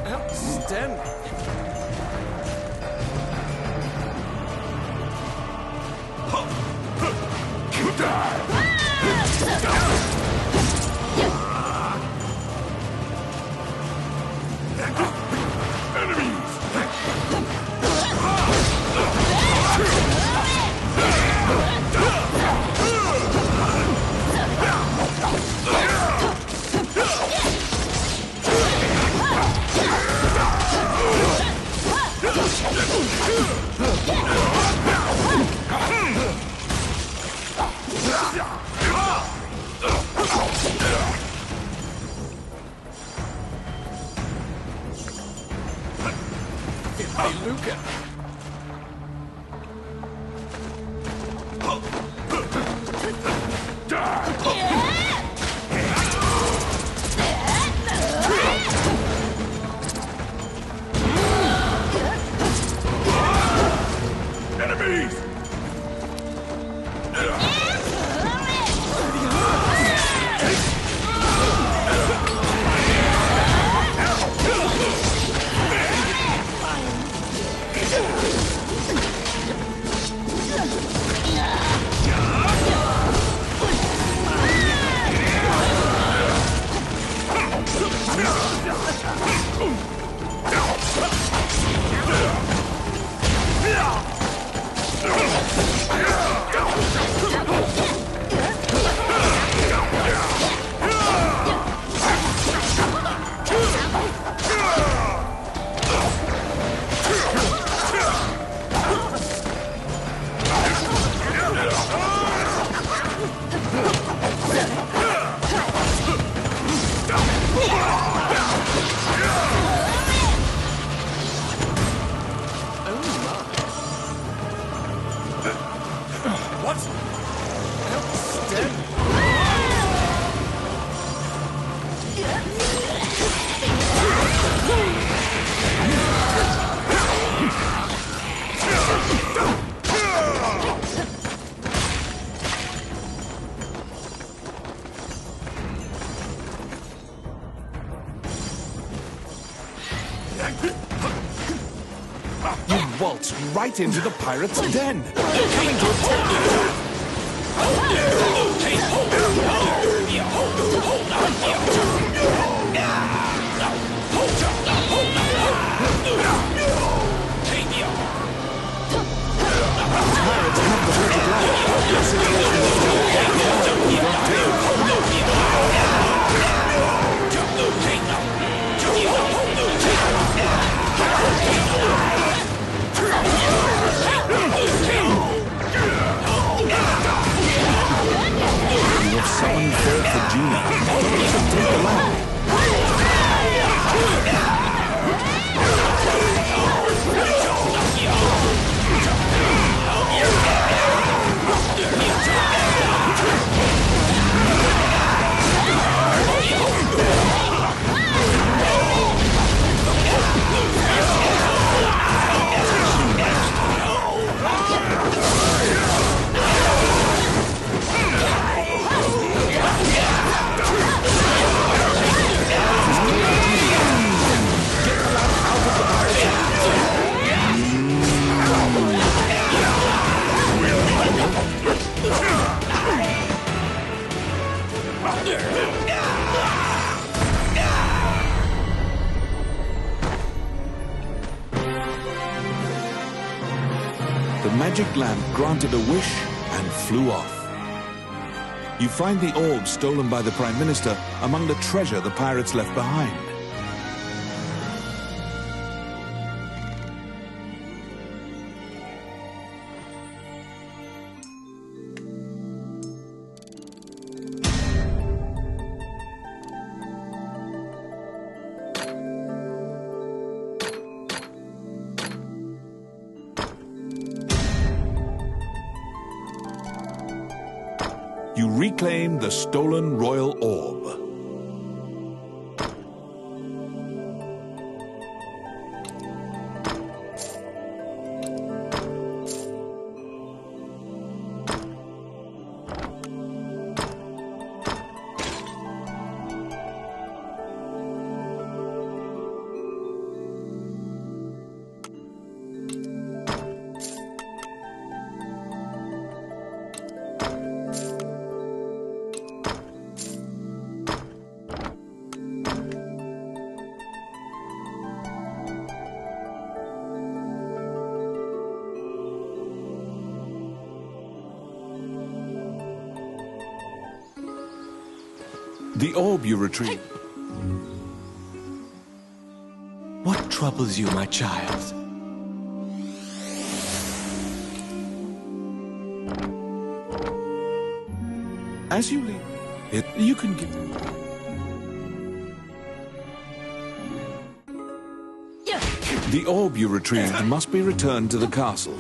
Outstanding. Filthy lucre. You waltz right into the pirate's den. They're coming to attack you. Pirates have the magic lamp. The situation is you have summoned forth the genie. Take the lamp. The magic lamp granted a wish and flew off. You find the orb stolen by the Prime Minister among the treasure the pirates left behind. You reclaim the stolen royal orb. The orb you retrieve. What troubles you, my child? As you leave it, you can give. The orb you retrieved must be returned to the castle.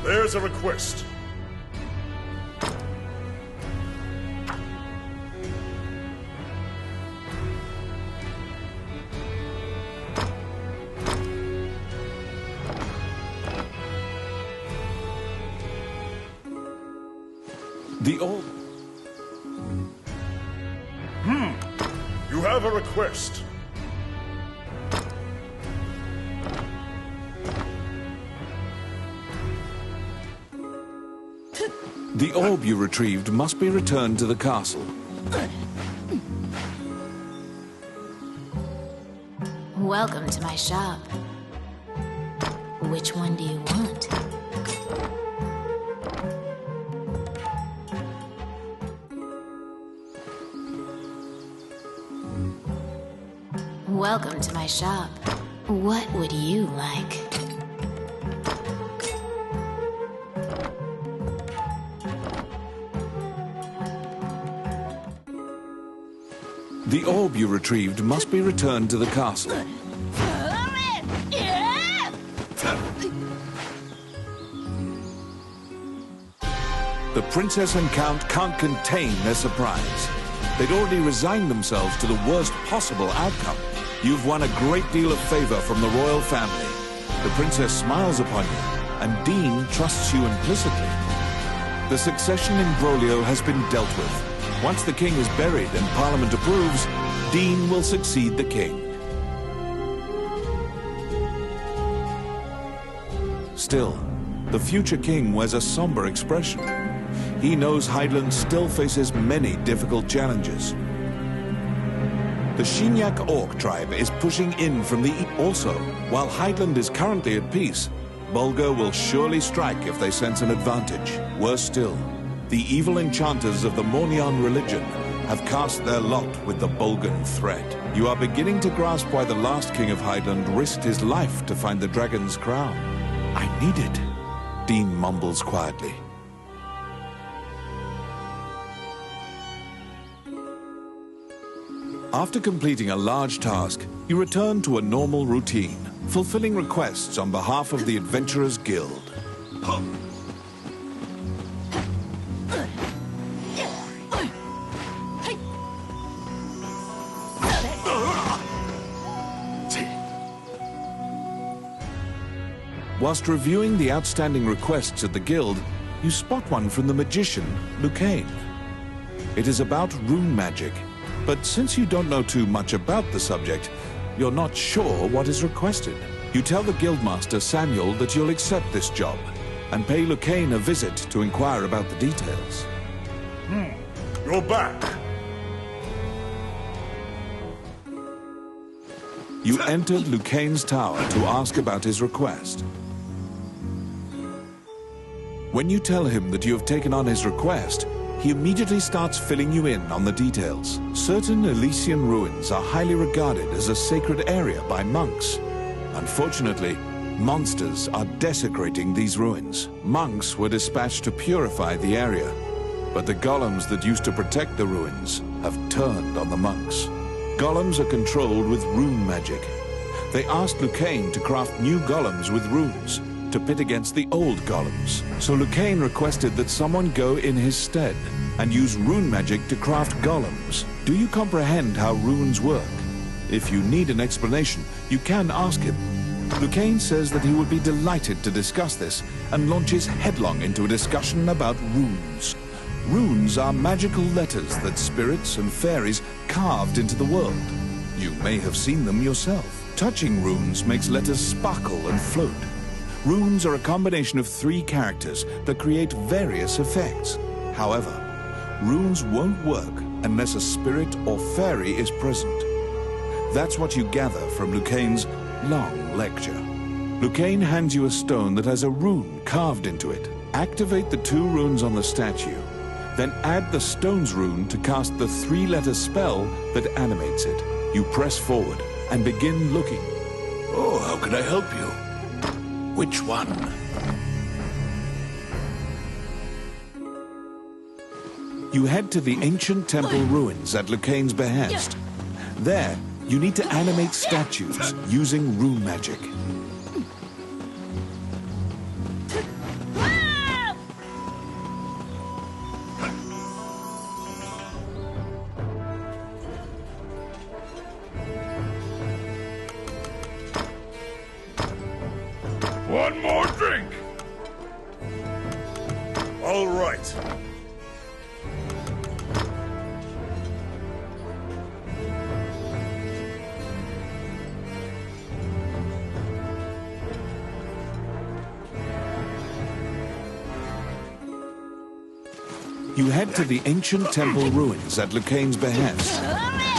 There's a request. The orb. You have a request. The orb you retrieved must be returned to the castle. Welcome to my shop. Which one do you want? Welcome to my shop. What would you like? The orb you retrieved must be returned to the castle. The princess and count can't contain their surprise. They'd already resigned themselves to the worst possible outcome. You've won a great deal of favor from the royal family. The princess smiles upon you, and Dean trusts you implicitly. The succession imbroglio has been dealt with. Once the king is buried and Parliament approves, Dean will succeed the king. Still, the future king wears a somber expression. He knows Highland still faces many difficult challenges. The Shinyak Orc tribe is pushing in from the east. Also, while Highland is currently at peace, Bulgar will surely strike if they sense an advantage. Worse still, the evil enchanters of the Mornion religion have cast their lot with the Bulgan threat. You are beginning to grasp why the last king of Highland risked his life to find the dragon's crown. I need it, Dean mumbles quietly. After completing a large task, you return to a normal routine, fulfilling requests on behalf of the Adventurers Guild. Whilst reviewing the outstanding requests at the guild, you spot one from the magician, Lucane. It is about rune magic. But since you don't know too much about the subject, you're not sure what is requested. You tell the guildmaster Samuel that you'll accept this job and pay Lucane a visit to inquire about the details. You're back. You entered Lucane's tower to ask about his request. When you tell him that you have taken on his request, he immediately starts filling you in on the details. Certain Elysian ruins are highly regarded as a sacred area by monks. Unfortunately, monsters are desecrating these ruins. Monks were dispatched to purify the area, but the golems that used to protect the ruins have turned on the monks. Golems are controlled with rune magic. They asked Lucane to craft new golems with runes to pit against the old golems. So Lucane requested that someone go in his stead and use rune magic to craft golems. Do you comprehend how runes work? If you need an explanation, you can ask him. Lucane says that he would be delighted to discuss this and launches headlong into a discussion about runes. Runes are magical letters that spirits and fairies carved into the world. You may have seen them yourself. Touching runes makes letters sparkle and float. Runes are a combination of 3 characters that create various effects. However, runes won't work unless a spirit or fairy is present. That's what you gather from Lucane's long lecture. Lucane hands you a stone that has a rune carved into it. Activate the 2 runes on the statue, then add the stone's rune to cast the 3-letter spell that animates it. You press forward and begin looking. Oh, how can I help you? Which one? You head to the ancient temple ruins at Lucane's behest. There, you need to animate statues using rune magic. One more drink. All right. You head to the ancient temple ruins at Lucane's behest.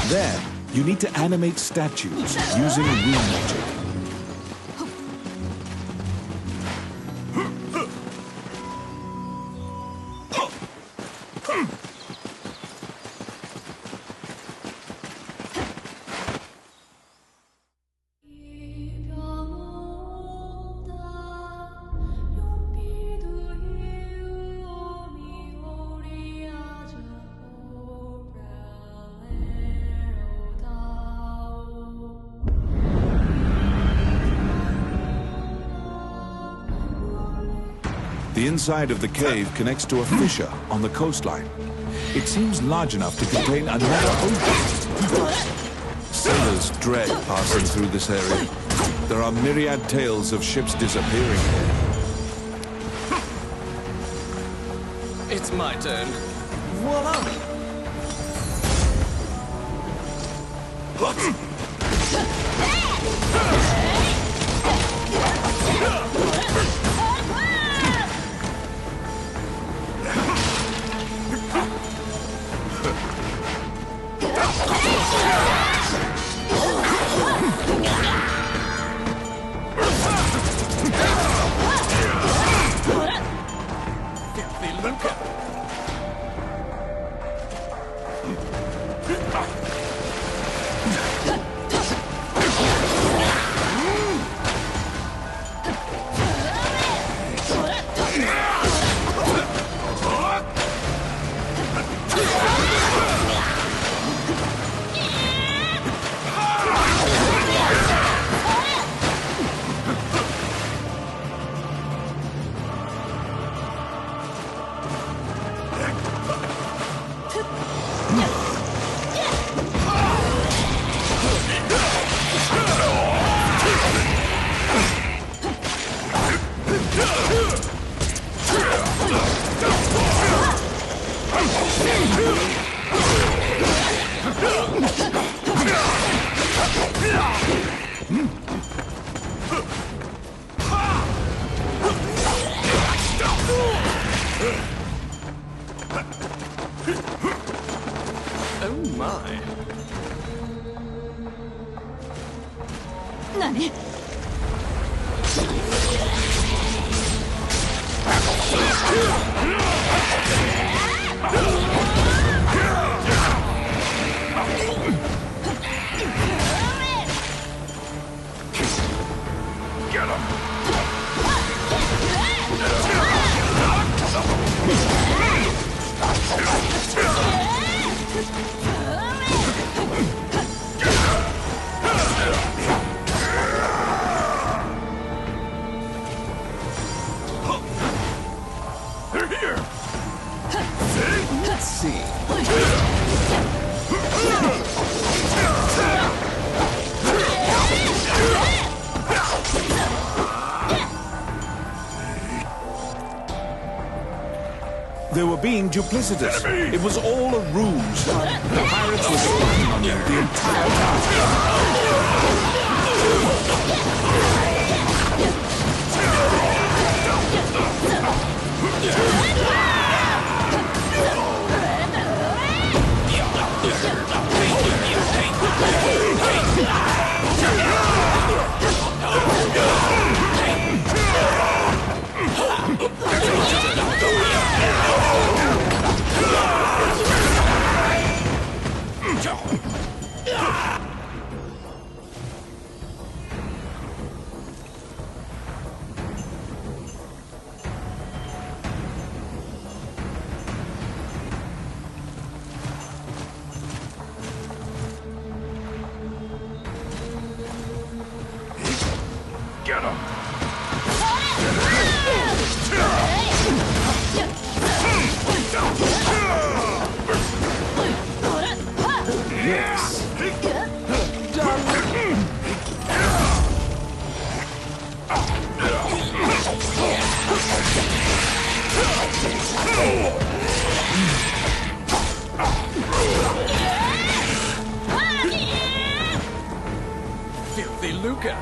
There, you need to animate statues using rune magic. The inside of the cave connects to a fissure on the coastline. It seems large enough to contain another ocean. Sailors dread passing through this area. There are myriad tales of ships disappearing here. It's my turn. Voila! Oh my. Nani? Let's see. They were being duplicitous. It was all a ruse. The pirates were spying on them the entire time. Get him! Yes. Filthy Luca.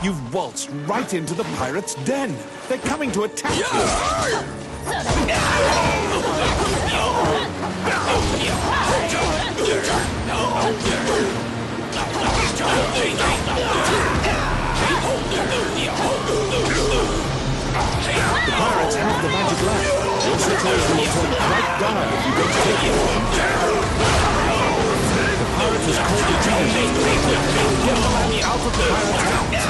You've waltzed right into the pirates' den. They're coming to attack you. The pirates have the magic lamp. Your situation will turn quite dark if you don't take it. The pirate has called the genie. Get the lamp out of the pirate's hands.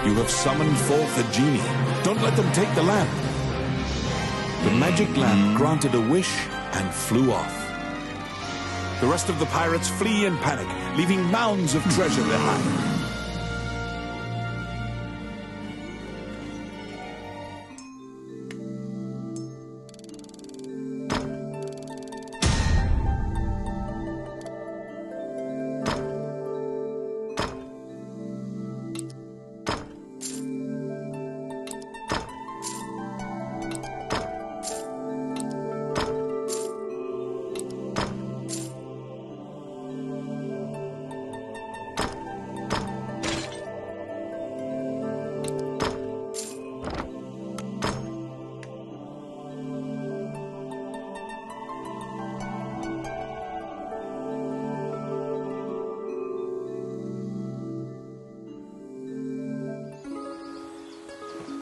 You have summoned forth a genie. Don't let them take the lamp. The magic lamp granted a wish and flew off. The rest of the pirates flee in panic, leaving mounds of treasure behind.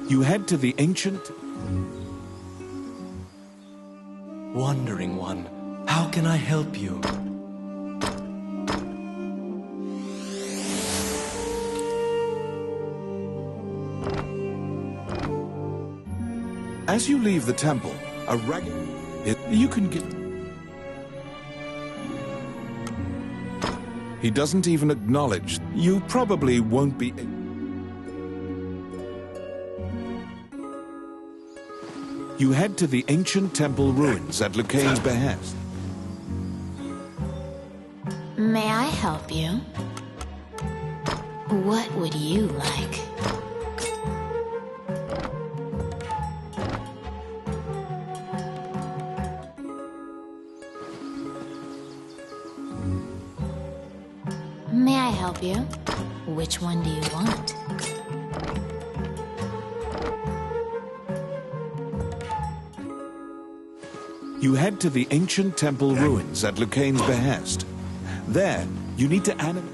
You head to the ancient... Wandering one, how can I help you? As you leave the temple, a you can get... He doesn't even acknowledge. You probably won't be... You head to the ancient temple ruins at Lucaine's behest. May I help you? What would you like? May I help you? Which one do you want? You head to the ancient temple ruins at Lucaine's behest. There, you need to animate...